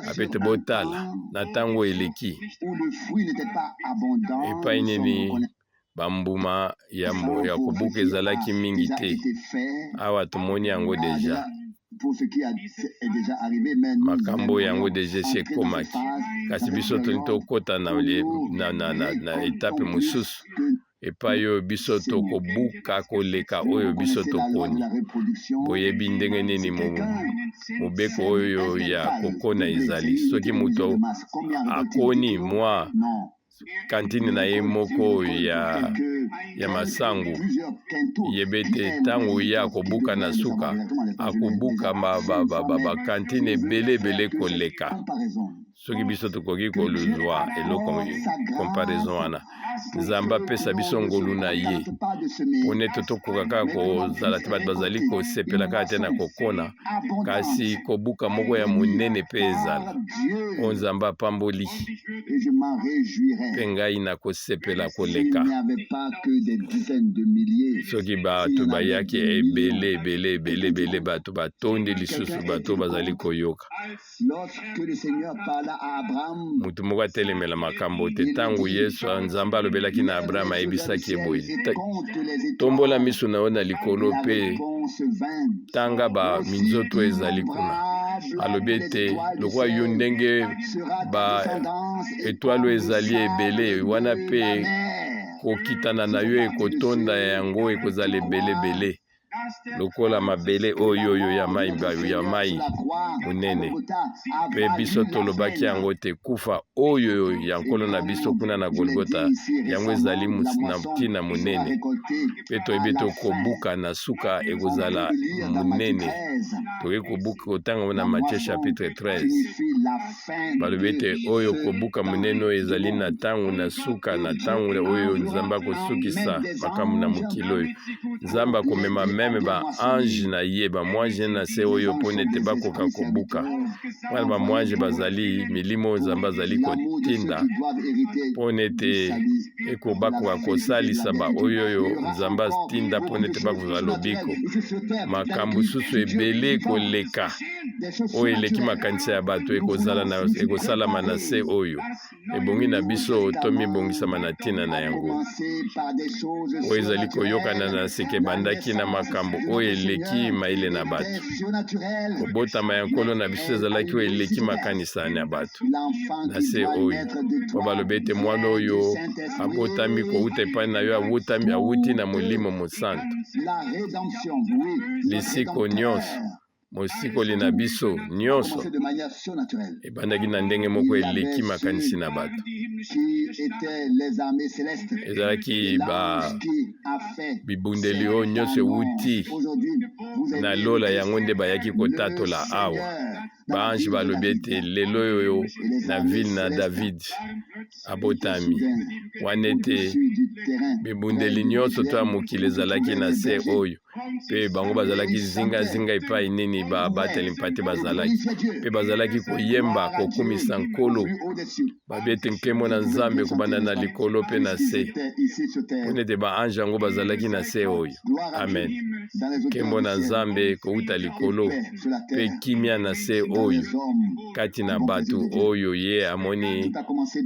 Speaker 1: ape te botala na ntango eleki epai nini bambuma ya kobuka ezalaki mingi te awa tomoni yango deja makambo yango deja ekomaki kasi biso toni tokota na etape mosusu epai oyo biso tokobuka koleka oyo biso tokoni boyebi ndenge nini mobeko oyo ya kokona ezali soki moto akoni mwa kantine na ye moko ya masangu yebe te ntango ye akobuka na suka akobuka bakantine ebele koleka soki biso tokoki koluzwa eloko comparaison wana nzambe apesa biso ngolu na ye mpo nete tokoka kaka kozala te bato bazali kosepela kaka te na kokona kasi kobuka moko ya monene mpe ezala oyo nzambe apamboli mpe ngai nakosepela koleka soki bato bayaki ebele bato batondi lisusu bato bazali koyoka mutu moko atelemela makambo te ntango yesu nzambe alobelaki na abraham ayebisaki eboye tombola miso na yo na likolo mpe tanga minzoto ezali kuna alobi ete lokwa yo ndenge etoile ezali ebele wana mpe kokitana na yo ekotonda yango ekozala ebele lokola mabele oyo ya mai monene mpe biso tolobaki yango te kufa oyo ya nkolo na biso kuna na Golgota yango ezali na ntina monene mpe toyebi tokobuka na suka ekozala monene toyebi kobuka kotanga na Matthieu chapitre 13 balobi ete oyo kobuka monene oyo ezali na ntango na suka na ntango oyo nzambe akosukisa makambo na mokili oyo nzambe akomema meme baange na ye bamwange na se oyo mpo nete bakoka kobuka wana bamwange bazali milimo oyo nzambe azali kotinda mpo nete bakoka kosalisa oyo nzambe atinda mpo nete bakozala lobiko makambo susu ebele koleka oyo eleki makanisa ya bato ekosalama na se oyo ebongi na biso tomibongisama na ntina na yango oyo ezali koyokana na seke bandaki na makambo oyo eleki maile na bato kobotama ya nkolo na biso ezalaki oyo eleki makanisa na bato na se oyo po balobi ete mwana oyo abotami kouta epai na yo awuti na molimo mosantu lisiko nyonso mosikoli na biso nyonso ebandaki na ndenge moko eleki makanisi na bato ezalaki bibundeli oyo nyonso ewuti na lola yango nde bayaki kotatola awa baange balobi ete lelo oyo na ville na David abotami wana ete bibundeli nyonso to ya mokili ezalaki na se oyo mpe bango bazalaki zingazinga epai nini babateli mpate bazalaki mpe bazalaki koyemba kokumisa nkolo babi ete nkembo na nzambe kobanda na likolo mpe na se mpo nete baange yango bazalaki na se oyo amen nkembo na nzambe kouta likolo mpe kimia na se oyo kati na bato oyo ye amoni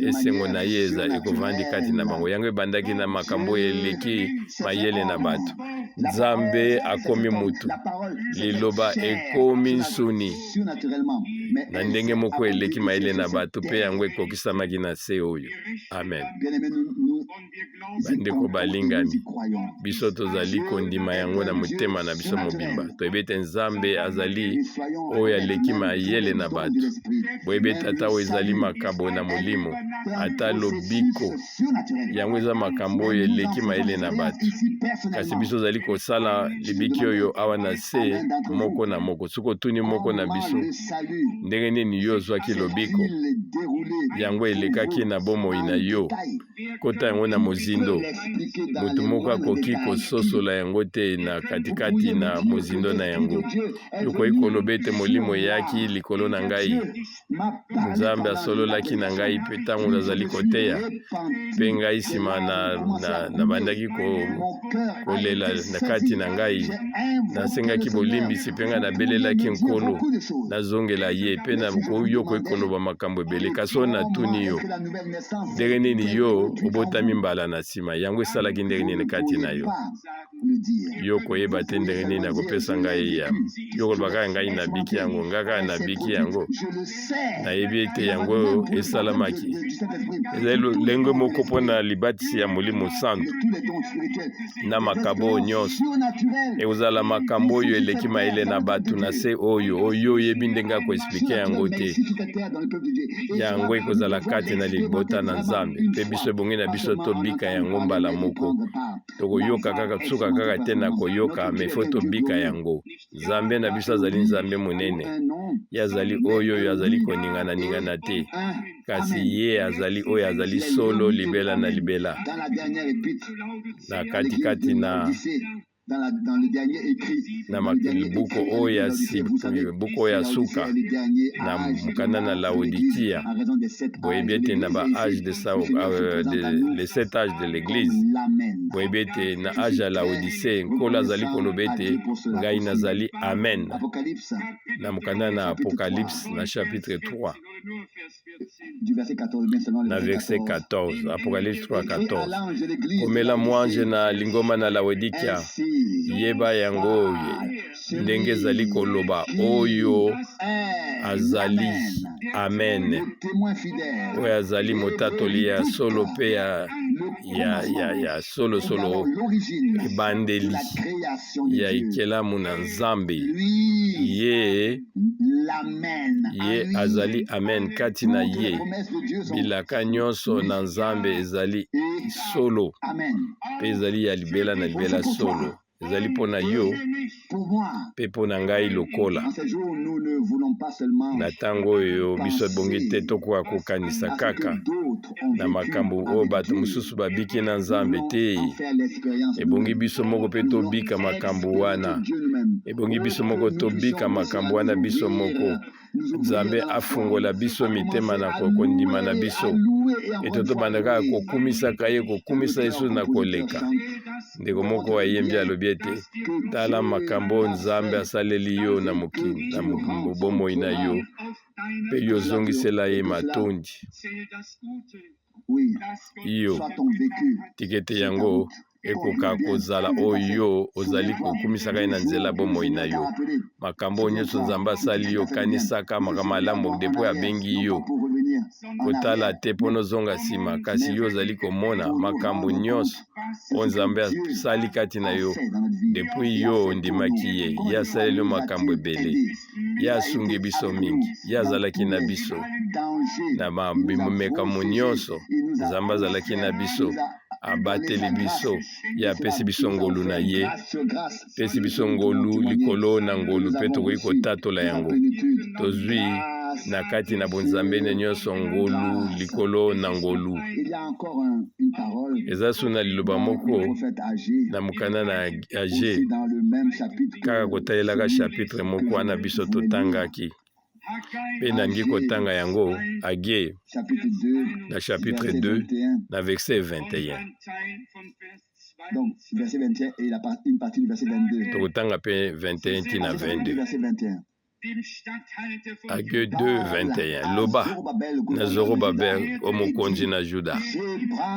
Speaker 1: esengo na ye ekovandi kati na bango yango ebandaki na makambo eleki mayele na bato nzambe akomi mutu liloba ekomi nsuni na ndenge moko eleki mayele na bato mpe yango ekokisamaki na se oyo amen bandeko balingami biso tozali kondima yango na motema na biso mobimba toyebi ete nzambe azali oyo aleki mayele na bato boyebi tata oyo ezali makambo na molimo ata lobiko yango eza makambo oyo eleki mayele na bato kasi biso ozali kosala libiki oyo awa na se moko na moko soki otuni moko na biso ndenge nini yo ozwaki lobiko yango elekaki na bomoi na yo kota yango na mozindo motu moko akoki kososola yango te na katikati na mozindo na yango yokoki koloba ete molimo eyaki likolo na ngai nzambe asololaki na ngai mpe ntango nazali koteya mpe ngai nsima na bandaki kolela na kati na ngai nasengaki bolimbisi mpe ngai nabelelaki nkolo nazongela ye mpe yo koki koloba makambo ebele kasi oyo natuni yo ndenge nini yo obotami mbala na nsima yango esalaki ndenge nini kati na yo yo koyeba te ndenge nini akopesa ngai eyamba yo koloba kaka ngai nabiki yango ngai kaka nabiki yango nayebi ete yango esalamaki ezali lolenge moko mpona libatisi ya molimo santu na makambo nyonso ekozala makambo oyo eleki mayele na bato na se oyo oyebi ndenge akoexplike yango te yango ekozala kati na libota na nzambe mpe biso ebongi na biso tobika yango mbala moko tokoyoka kaka suka tokoka kaka te na koyoka me fo tobika yango. Nzambe na biso azali nzambe monene, ye azali oyo azali koningana te, kasi ye azali oyo azali solo libela na libela. Na katikati na buku oyo ya suka na mukanda na Laodikia boyebi ete na ba âge de les 7 âges de l'église boyebi ete na âge ya Laodicée nkolo azali koloba ete ngai nazali amen na mukanda na Apocalypse na chapitre 3 na verset 14 Apocalypse 3:14 komela mwange na lingoma na Laodikia yeba yango ndenge ezali koloba oyo azali amen, oyo azali motatoli ya solo pe ya solo ebandeli ya ekelamu na Nzambe, ye azali amen. Kati na ye bilaka nyonso na Nzambe ezali solo pe ezali ya libela na libela solo, ezali mpona yo mpe mpona ngai lokola. Na ntango oyo biso ebongi te tokoka kokanisa kaka na makambo oyo bato mosusu babiki na Nzambe te. Ebongi biso moko mpe tobika makambo wana, ebongi biso moko tobika makambo wana biso moko. Nzambe afungola biso mitema na kondima na biso ete tobanda kaka kokumisaka ye, kokumisa yesu na koleka. Ndeko moko ayembi alobi ete tala makambo Nzambe asaleli yo na mokili na bomoi na yo mpe yozongisela ye matondi yo tikete yango ekoka kozala oyo ozali kokumisaka ye na nzela bomoi na yo. Makambo nyonso Nzambe asali yo kanisaka makambo malamu depo abengi yo kotala te mpo nozonga nsima, kasi yo ozali komona makambo nyonso oyo Nzambe asali kati na yo depuis yo ondimaki ye. Ye asaleli yo makambo ebele, ye asungi biso mingi, ye azalaki na biso na bimekamo nyonso. Nzambe azalaki na biso, abateli biso, ye apesi biso ngolu na ye, pesi biso ngolu likolo na ngolu mpe tokoki kotatola yango. Tozwi na kati na bonzambe ne nyonso ngolu likolo na ngolu. Eza suna liloba moko na mukanda na Age kaka kotalelaka chapitre moko wana biso totangaki mpe nangi kotanga yango Age na chapitre 2 na verset 21.
Speaker 2: Donc, verset 21 et une partie du verset 22.
Speaker 1: Tokotanga mpe 21 tina 22. Age 2:21 loba na Zorobabel omokonzi na Juda,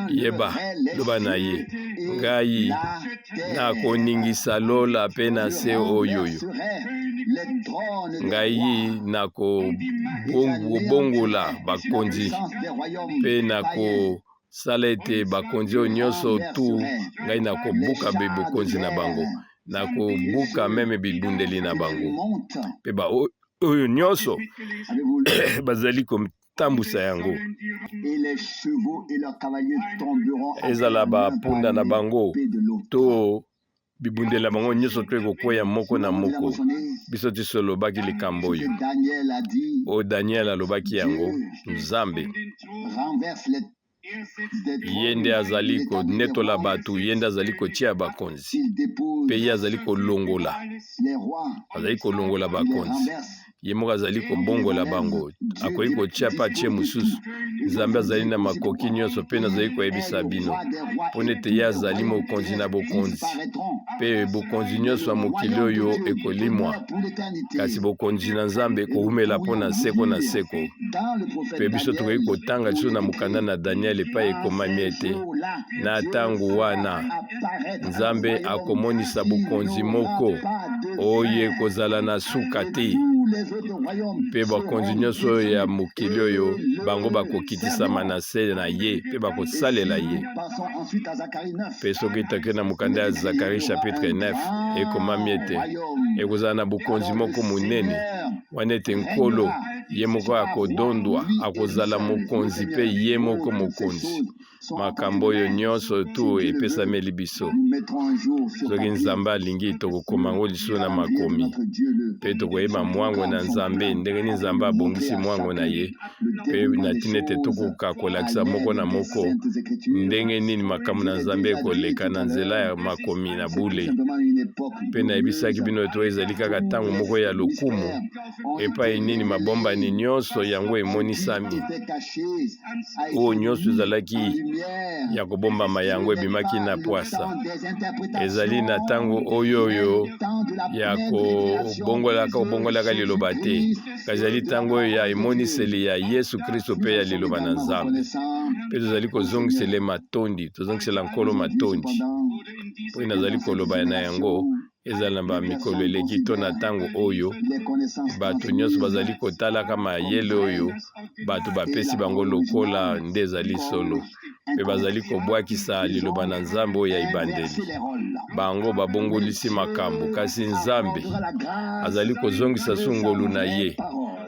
Speaker 1: yeba loba na ye ngai nakoningisa lola mpe na se oyoyo, ngai nakobongola bakonzi mpe nakosala ete bakonzi oyo nyonso tu ngai nakobuka bokonzi na bango, nakobuka meme bibundeli na bango mpe oyo nyonso bazali kotambusa yango. Ezala bapunda na bango to bibundeli na bango nyonso to ekokweya moko na moko. Biso tiso olobaki likambo oyo oyo Daniel alobaki yango. Nzambe ye nde azali konetola bato, ye nde azali kotia bakonzi mpe ye azali kolongola bakonzi, ye moko azali kobongola bango, akoki kotia pa tie mosusu. Nzambe azali na makoki nyonso mpe nazali koyebisa bino mpo nete ye azali mokonzi na bokonzi, mpe bokonzi nyonso ya mokili oyo ekolimwa, kasi bokonzi na Nzambe ekowumela mpo na seko na seko. Mpe biso tokoki kotanga liso na mukanda na Daniel epai ekomami ete na ntango wana Nzambe akomonisa bokonzi moko oyo ekozala na suka te, mpe bakonzi nyonso ya mokili oyo bango bakokitisama na se na ye mpe bakosalela ye. Mpe soki take na mukanda ya Zakari chapitre 9 ekomami ete ekozala na bokonzi moko monene wana ete nkolo ye moko akodondwa akozala mokonzi mpe ye moko mokonzi. makambo oyo nyonso tu epesameli biso soki nzambe alingi tokokoma yango lisusu na makomi mpe tokoyeba mwango na nzambe ndenge nini nzambe abongisi mwango na ye mpe na ntina ete tokoka kolakisa moko na moko ndenge nini makambo na nzambe ekoleka na nzela ya makomi na bule mpe nayebisaki bino to ezali kaka ntango moko ya lokumu epai nini mabombani nyonso yango emonisami oyo nyonso ezalaki ya kobombama yango ebimaki na pwasa ezali na ntango oyo ya kobongolaka liloba te ezali ntango oyo ya emoniseli ya Yesu Kristo mpe ya liloba na nzambe mpe tozali kozongisela matondi tozongisela nkolo matondi mpo nazali koloba na yango ezali na bamikolo eleki to na ntango oyo bato nyonso bazali kotalaka mayele oyo bato bapesi bango lokola nde ezali solo mpe bazali kobwakisa liloba na nzambe oyo ya ebandeli bango babongolisi makambo kasi nzambe azali kozongisa sungolu na ye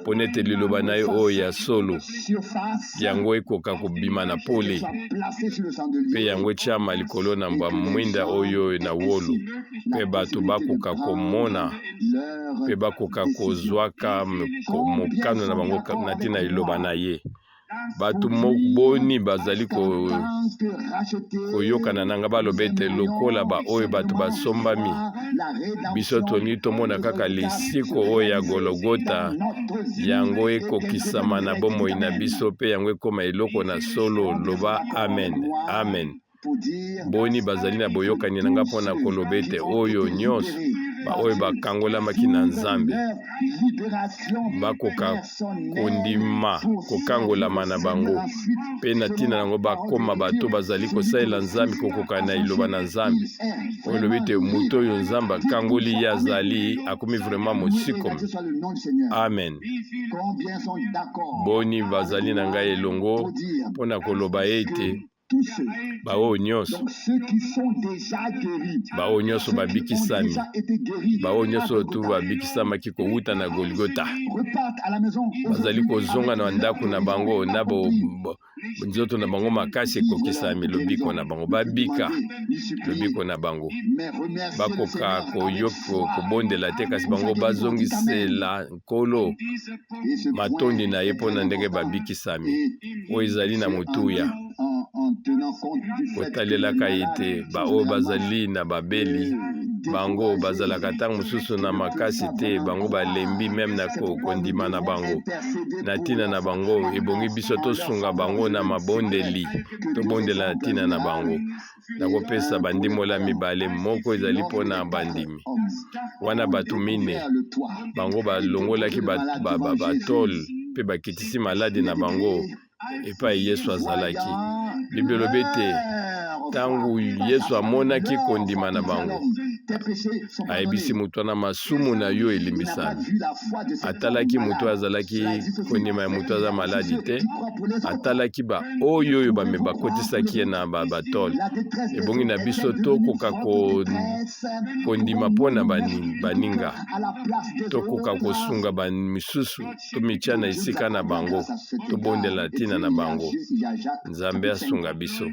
Speaker 1: mpo nete liloba na ye oyo ya solo yango ekoka kobima na pole mpe yango etiama likolo na mwinda oyo na wolo mpe bato bakoka komona mpe bakoka kozwaka mokano na bango na ntina liloba na ye bato boni bazali koyokana nanga baloba ete lokola oyo bato basombami biso tolingi tomona kaka lisiko oyo ya Golgota yango ekokisama na bomoi na biso mpe yango ekoma eloko na solo loba amen amen boni bazali na boyokani nanga mpona koloba ete oyo nyonso oyo bakangolamaki na nzambe bakoka kondima kokangolama na bango mpe na ntina yango bakoma bato bazali kosalela nzambe kokoka na iloba na nzambe oyo lobi ete moto oyo nzambe akangoli ye azali akomi vraiment mosikomi amen boni bazali na ngai elongo mpona koloba ete baoyo nyonso babikisami baoyo nyonso tu babikisamaki kowuta na Golgota bazali kozonga na ndako na bango na nzoto na bango makasi ekokisami lobiko na bango babika lobiko na bango bakoka kobondela te kasi bango bazongisela nkolo matondi na ye mpona ndenge babikisami oyo ezali na motuya kotalelaka ye te baoyo bazali na babeli bango bazalaka ntango mosusu na makasi te bango balembi meme na kondima na bango na ntina na bango ebongi biso tosunga bango na mabondeli tobondela na ntina na bango nakopesa bandimola mibale moko ezali mpona bandimi wana bato mine bango balongolaki batole mpe bakitisi maladi na bango epai Yesu azalaki Biblia elobi ete ntango Yesu amonaki kondima na bango ayebisi moto wana masumu na yo elimbisami atalaki moto azalaki kondima ya moto aza maladi te atalaki oyo bakotisaki ye na batole ebongi na biso tokoka kondima mpona baninga tokoka kosunga bamisusu tomitya na esika na bango tobondela ntina na bango nzambe asunga biso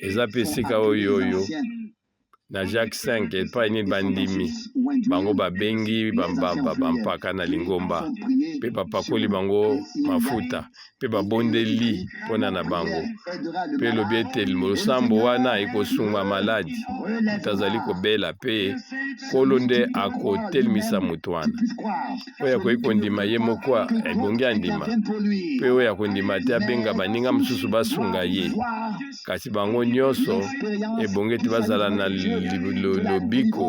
Speaker 1: eza mpe esika oyo na Jacques 5 epai nini bandimi bango babengi bampaka na lingomba mpe bapakoli bango mafuta mpe babondeli mpona na bango mpe elobi ete losambo wana ekosunga maladi moto azali kobela mpe nkolo nde akotelemisa moto wana oyo akoki kondima ye moko ebongi andima mpe oyo akondima te abenga baninga mosusu basunga ye kasi bango nyonso ebongi ete bazala na lobiko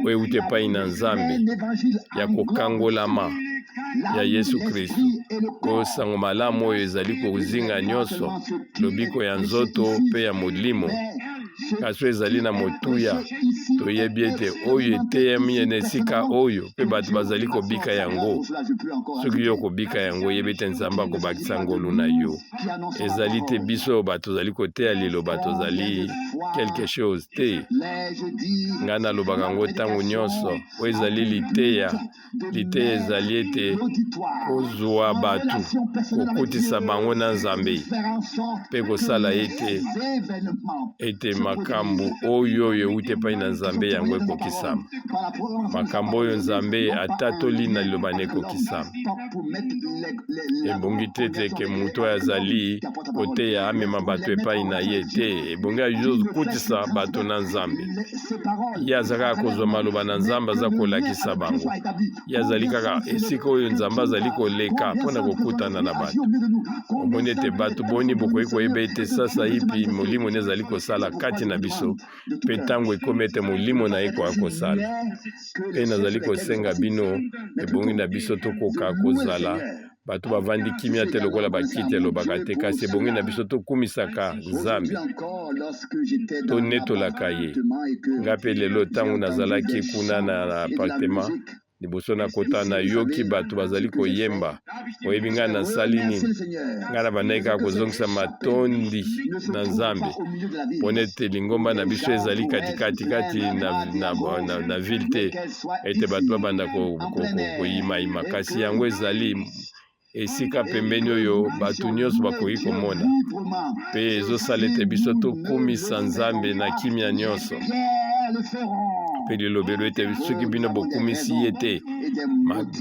Speaker 1: oyo euti epai na nzambe ya kokangolama ya Yesu Kristo oyo sango malamu oyo ezali kozinga nyonso lobiko ya nzoto mpe ya molimo kasi ezali na motuya toyebi ete oyo eteyemi na esika oyo mpe bato bazali kobika yango soki yo kobika yango yebi ete nzambe akobakisa ngolu na yo ezali te biso bato tozali koteya liloba tozali quelque chose te nga nalobaka yango ntango nyonso oyo ezali liteya ezali ete kozwa bato kokutisa bango na Nzambe mpe kosala ete makambo oyo euti epai na Nzambe yango ekokisama. Makambo oyo Nzambe atatoli na liloba na ekokisama. Ebongi te ke moto oyo azali koteya amema bato epai na ye te. Ebongi azokutisa bato na Nzambe. Ye azalaka kozwa maloba na Nzambe aza kolakisa bango. Ye azali kaka esika oyo Nzambe azali koleka mpona kokutana na bato. Omoni ete bato boni bokoki koyeba ete sasa ipi molimo ezali kosala kati na biso mpe ntango ekomi ete molimo na ye koya kosala. Mpe nazali kosenga bino ebongi na biso tokoka kozala bato bavandi kimia te lokola bakiti elobaka te, kasi ebongi na biso tokumisaka Nzambe, tonetolaka ye. Nga mpe lelo ntango nazalaki kuna na apartema liboso na kota nayoki bato bazali koyemba, oyebi nga nasali nini? Nga na bandaki kaka kozongisa matondi na Nzambe mpona ete lingomba na biso ezali kati na ville te ete bato babanda koyimayima, kasi yango ezali esika pembeni oyo bato nyonso bakoki komona mpe ezosala ete biso tokumisa Nzambe na kimia nyonso. Mpe lilobelo ete soki bino bokumisi ye te,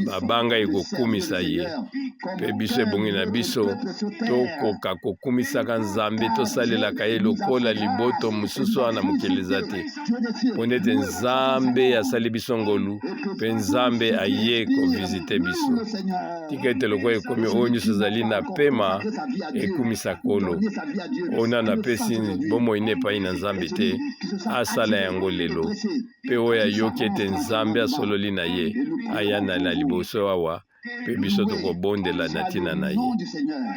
Speaker 1: mabanga ekokumisa ye. Mpe biso ebongi na biso tokoka kokumisaka Nzambe, tosalelaka ye lokola liboto mosusu wana mokili eza te. Mpona ete Nzambe asali biso ngolu mpe Nzambe aye kovizite biso. Tika ete lokola ekomi oyo nyonso ezali na pema ekumisa kolo. Ona napesi bomoi ne epai na Nzambe te, asala yango lelo. Mpe oyo ayoki ete Nzambe asololi na ye aya na liboso awa mpe biso tokobondela na ntina na ye.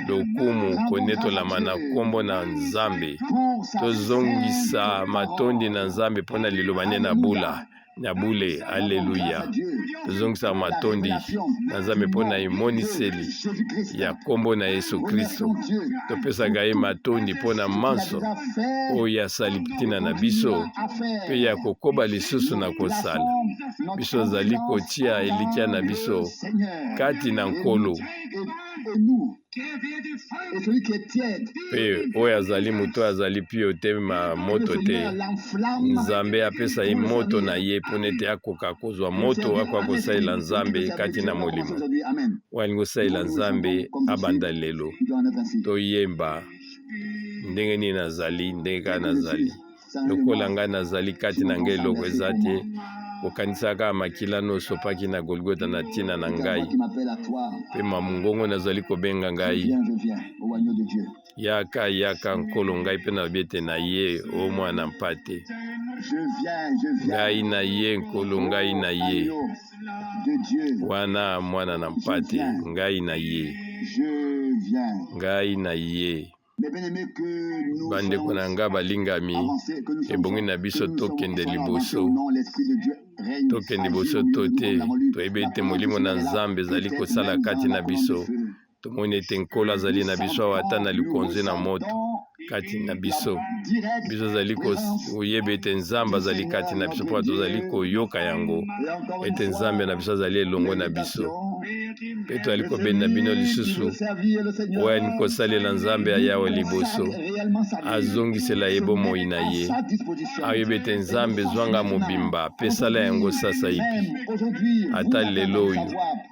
Speaker 1: Lokumu konetolama na kombo na Nzambe, tozongisa matondi na Nzambe mpona liloba ne na bule. Aleluya. Tozongisa matondi na Nzambe mpona emoniseli ya kombo na Yesu Kristo. Topesaka ye matondi mpona manso oyo asali ntina na biso mpe ya kokoba lisusu na kosala. Biso azali kotia elikya na biso kati na nkolo. Mpe oyo azali moto azali pio te moto te. Nzambe apesa ye moto na ye mpona ete akoka kozwa moto akoka kosalela Nzambe kati na molimo. Oyo alingi kosalela Nzambe abanda lelo. Toyemba ndenge nini nazali, ndenge kaka nazali. Lokola ngai nazali kati na ngai eloko eza te, okanisaka makila nosopaki na Golgota na ntina na ngai. Mpe mamungongo nazali kobenga ngai, yaka nkolo ngai mpe na biete na ye o mwana mpate. Ngai na ye nkolo, ngai na ye wana mwana na mpate, ngai na ye, ngai na ye. Bandeko na nga balingami, ebongi na biso tokende liboso. Tokende liboso to te, toyebi ete molimo na Nzambe ezali kosala kati na biso. Tomoni ete nkolo azali na biso awa ata na likonzi na moto kati na biso. Biso azali koyeba ete Nzambe azali kati na biso mpo tozali koyoka yango ete Nzambe na biso azali elongo na biso. Mpe toali kobenda bino lisusu oyo ali kosalela Nzambe ayawa liboso, azongisela ye bomoi na ye, ayobi ete Nzambe zwanga mobimba mpe sala yango sasa ipi. Ata lelo oyo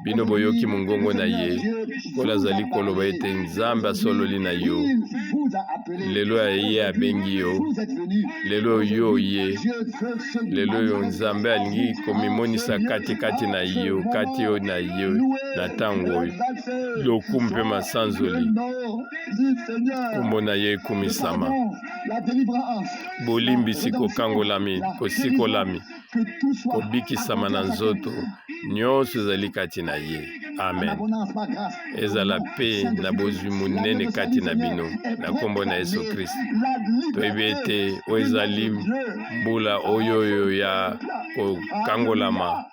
Speaker 1: bino boyoki mongongo na ye, kola azali koloba ete Nzambe asololi na yo. Lelo ye abengi yo, lelo yo ye, lelo yo Nzambe alingi komimonisa kati na yo, kati yo na yo na tango oyo. Lokumu mpe masanzoli kombo na ye ekumisama. Bolimbisi kokangolami, kosikolami, kobikisama na nzoto nyonso ezali kati na ye. Amen. Ezala pe na bozwi monene kati na bino na kombo na Yesu Kristo. Toyebi ete oyo ezali mbula oyo ya kokangolama,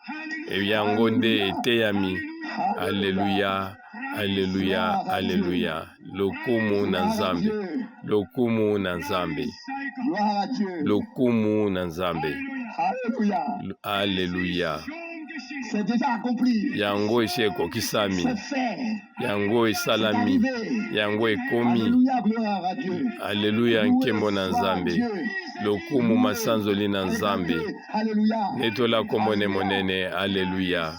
Speaker 1: yango nde eteyami. Aleluya, aleluya, aleluya. Lokumu na Nzambe, lokumu na Nzambe.
Speaker 2: Gloire à Dieu.
Speaker 1: lokumu na nzambe.
Speaker 2: Alléluia.
Speaker 1: Alléluia.
Speaker 2: C'est déjà accompli.
Speaker 1: Yango esi ekokisami,
Speaker 2: C'est fait.
Speaker 1: yango
Speaker 2: C'est
Speaker 1: esalami,
Speaker 2: arrivé.
Speaker 1: yango ekomi.
Speaker 2: Alléluia, gloire à Dieu.
Speaker 1: Alleluya,
Speaker 2: Loué
Speaker 1: nkembo na
Speaker 2: soit
Speaker 1: nzambe,
Speaker 2: Dieu.
Speaker 1: lokumu
Speaker 2: Loué,
Speaker 1: masanzoli na nzambe,
Speaker 2: exalté. Alléluia.
Speaker 1: netola komone monene. Alleluya,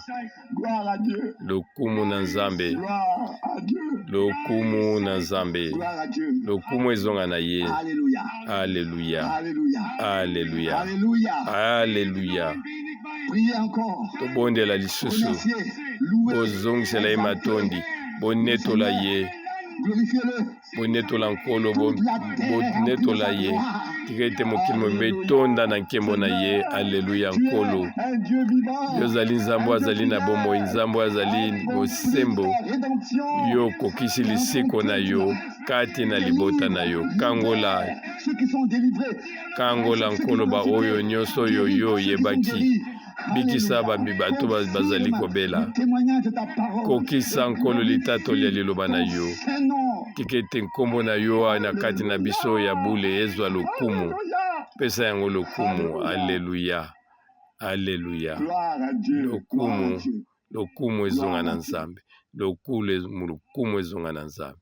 Speaker 2: Gloire à Dieu.
Speaker 1: lokumu na nzambe,
Speaker 2: Gloire à Dieu.
Speaker 1: lokumu na nzambe,
Speaker 2: Gloire à Dieu.
Speaker 1: lokumu ezonga na ye.
Speaker 2: Alléluia.
Speaker 1: Alleluya,
Speaker 2: Alléluia.
Speaker 1: alleluya,
Speaker 2: Alléluia.
Speaker 1: alleluya.
Speaker 2: Priez encore.
Speaker 1: Tobondela lisusu,
Speaker 2: Remerciez. Louez.
Speaker 1: bozongisela ye matondi, bonetola ye,
Speaker 2: Glorifiez-le.
Speaker 1: bonetola nkolo, bonetola ye. Tika ete mokili mobimba etonda na nkembo na ye. Alleluya, nkolo.
Speaker 2: Un Dieu vivant.
Speaker 1: Yo ozali nzambe, azali na bomoi, nzambe azali bosembo. Yo okokisi liseko na yo kati na libota na yo. Kangola,
Speaker 2: Ceux qui sont délivrés.
Speaker 1: kangola nkolo ba oyo nyonso oyo yo yebaki. Bikisa bato bazali kobela.
Speaker 2: Témoignage de ta parole.
Speaker 1: Kokisa nkolo litatoli ya liloba na yo. Tika ete nkombo na yo na kati na biso ya bule ezwa lokumu. Pesa yango lokumu. Alleluya, alleluya.
Speaker 2: Gloire à Dieu.
Speaker 1: Lokumu, lokumu ezonga na nzambe, lokumu ezonga na nzambe.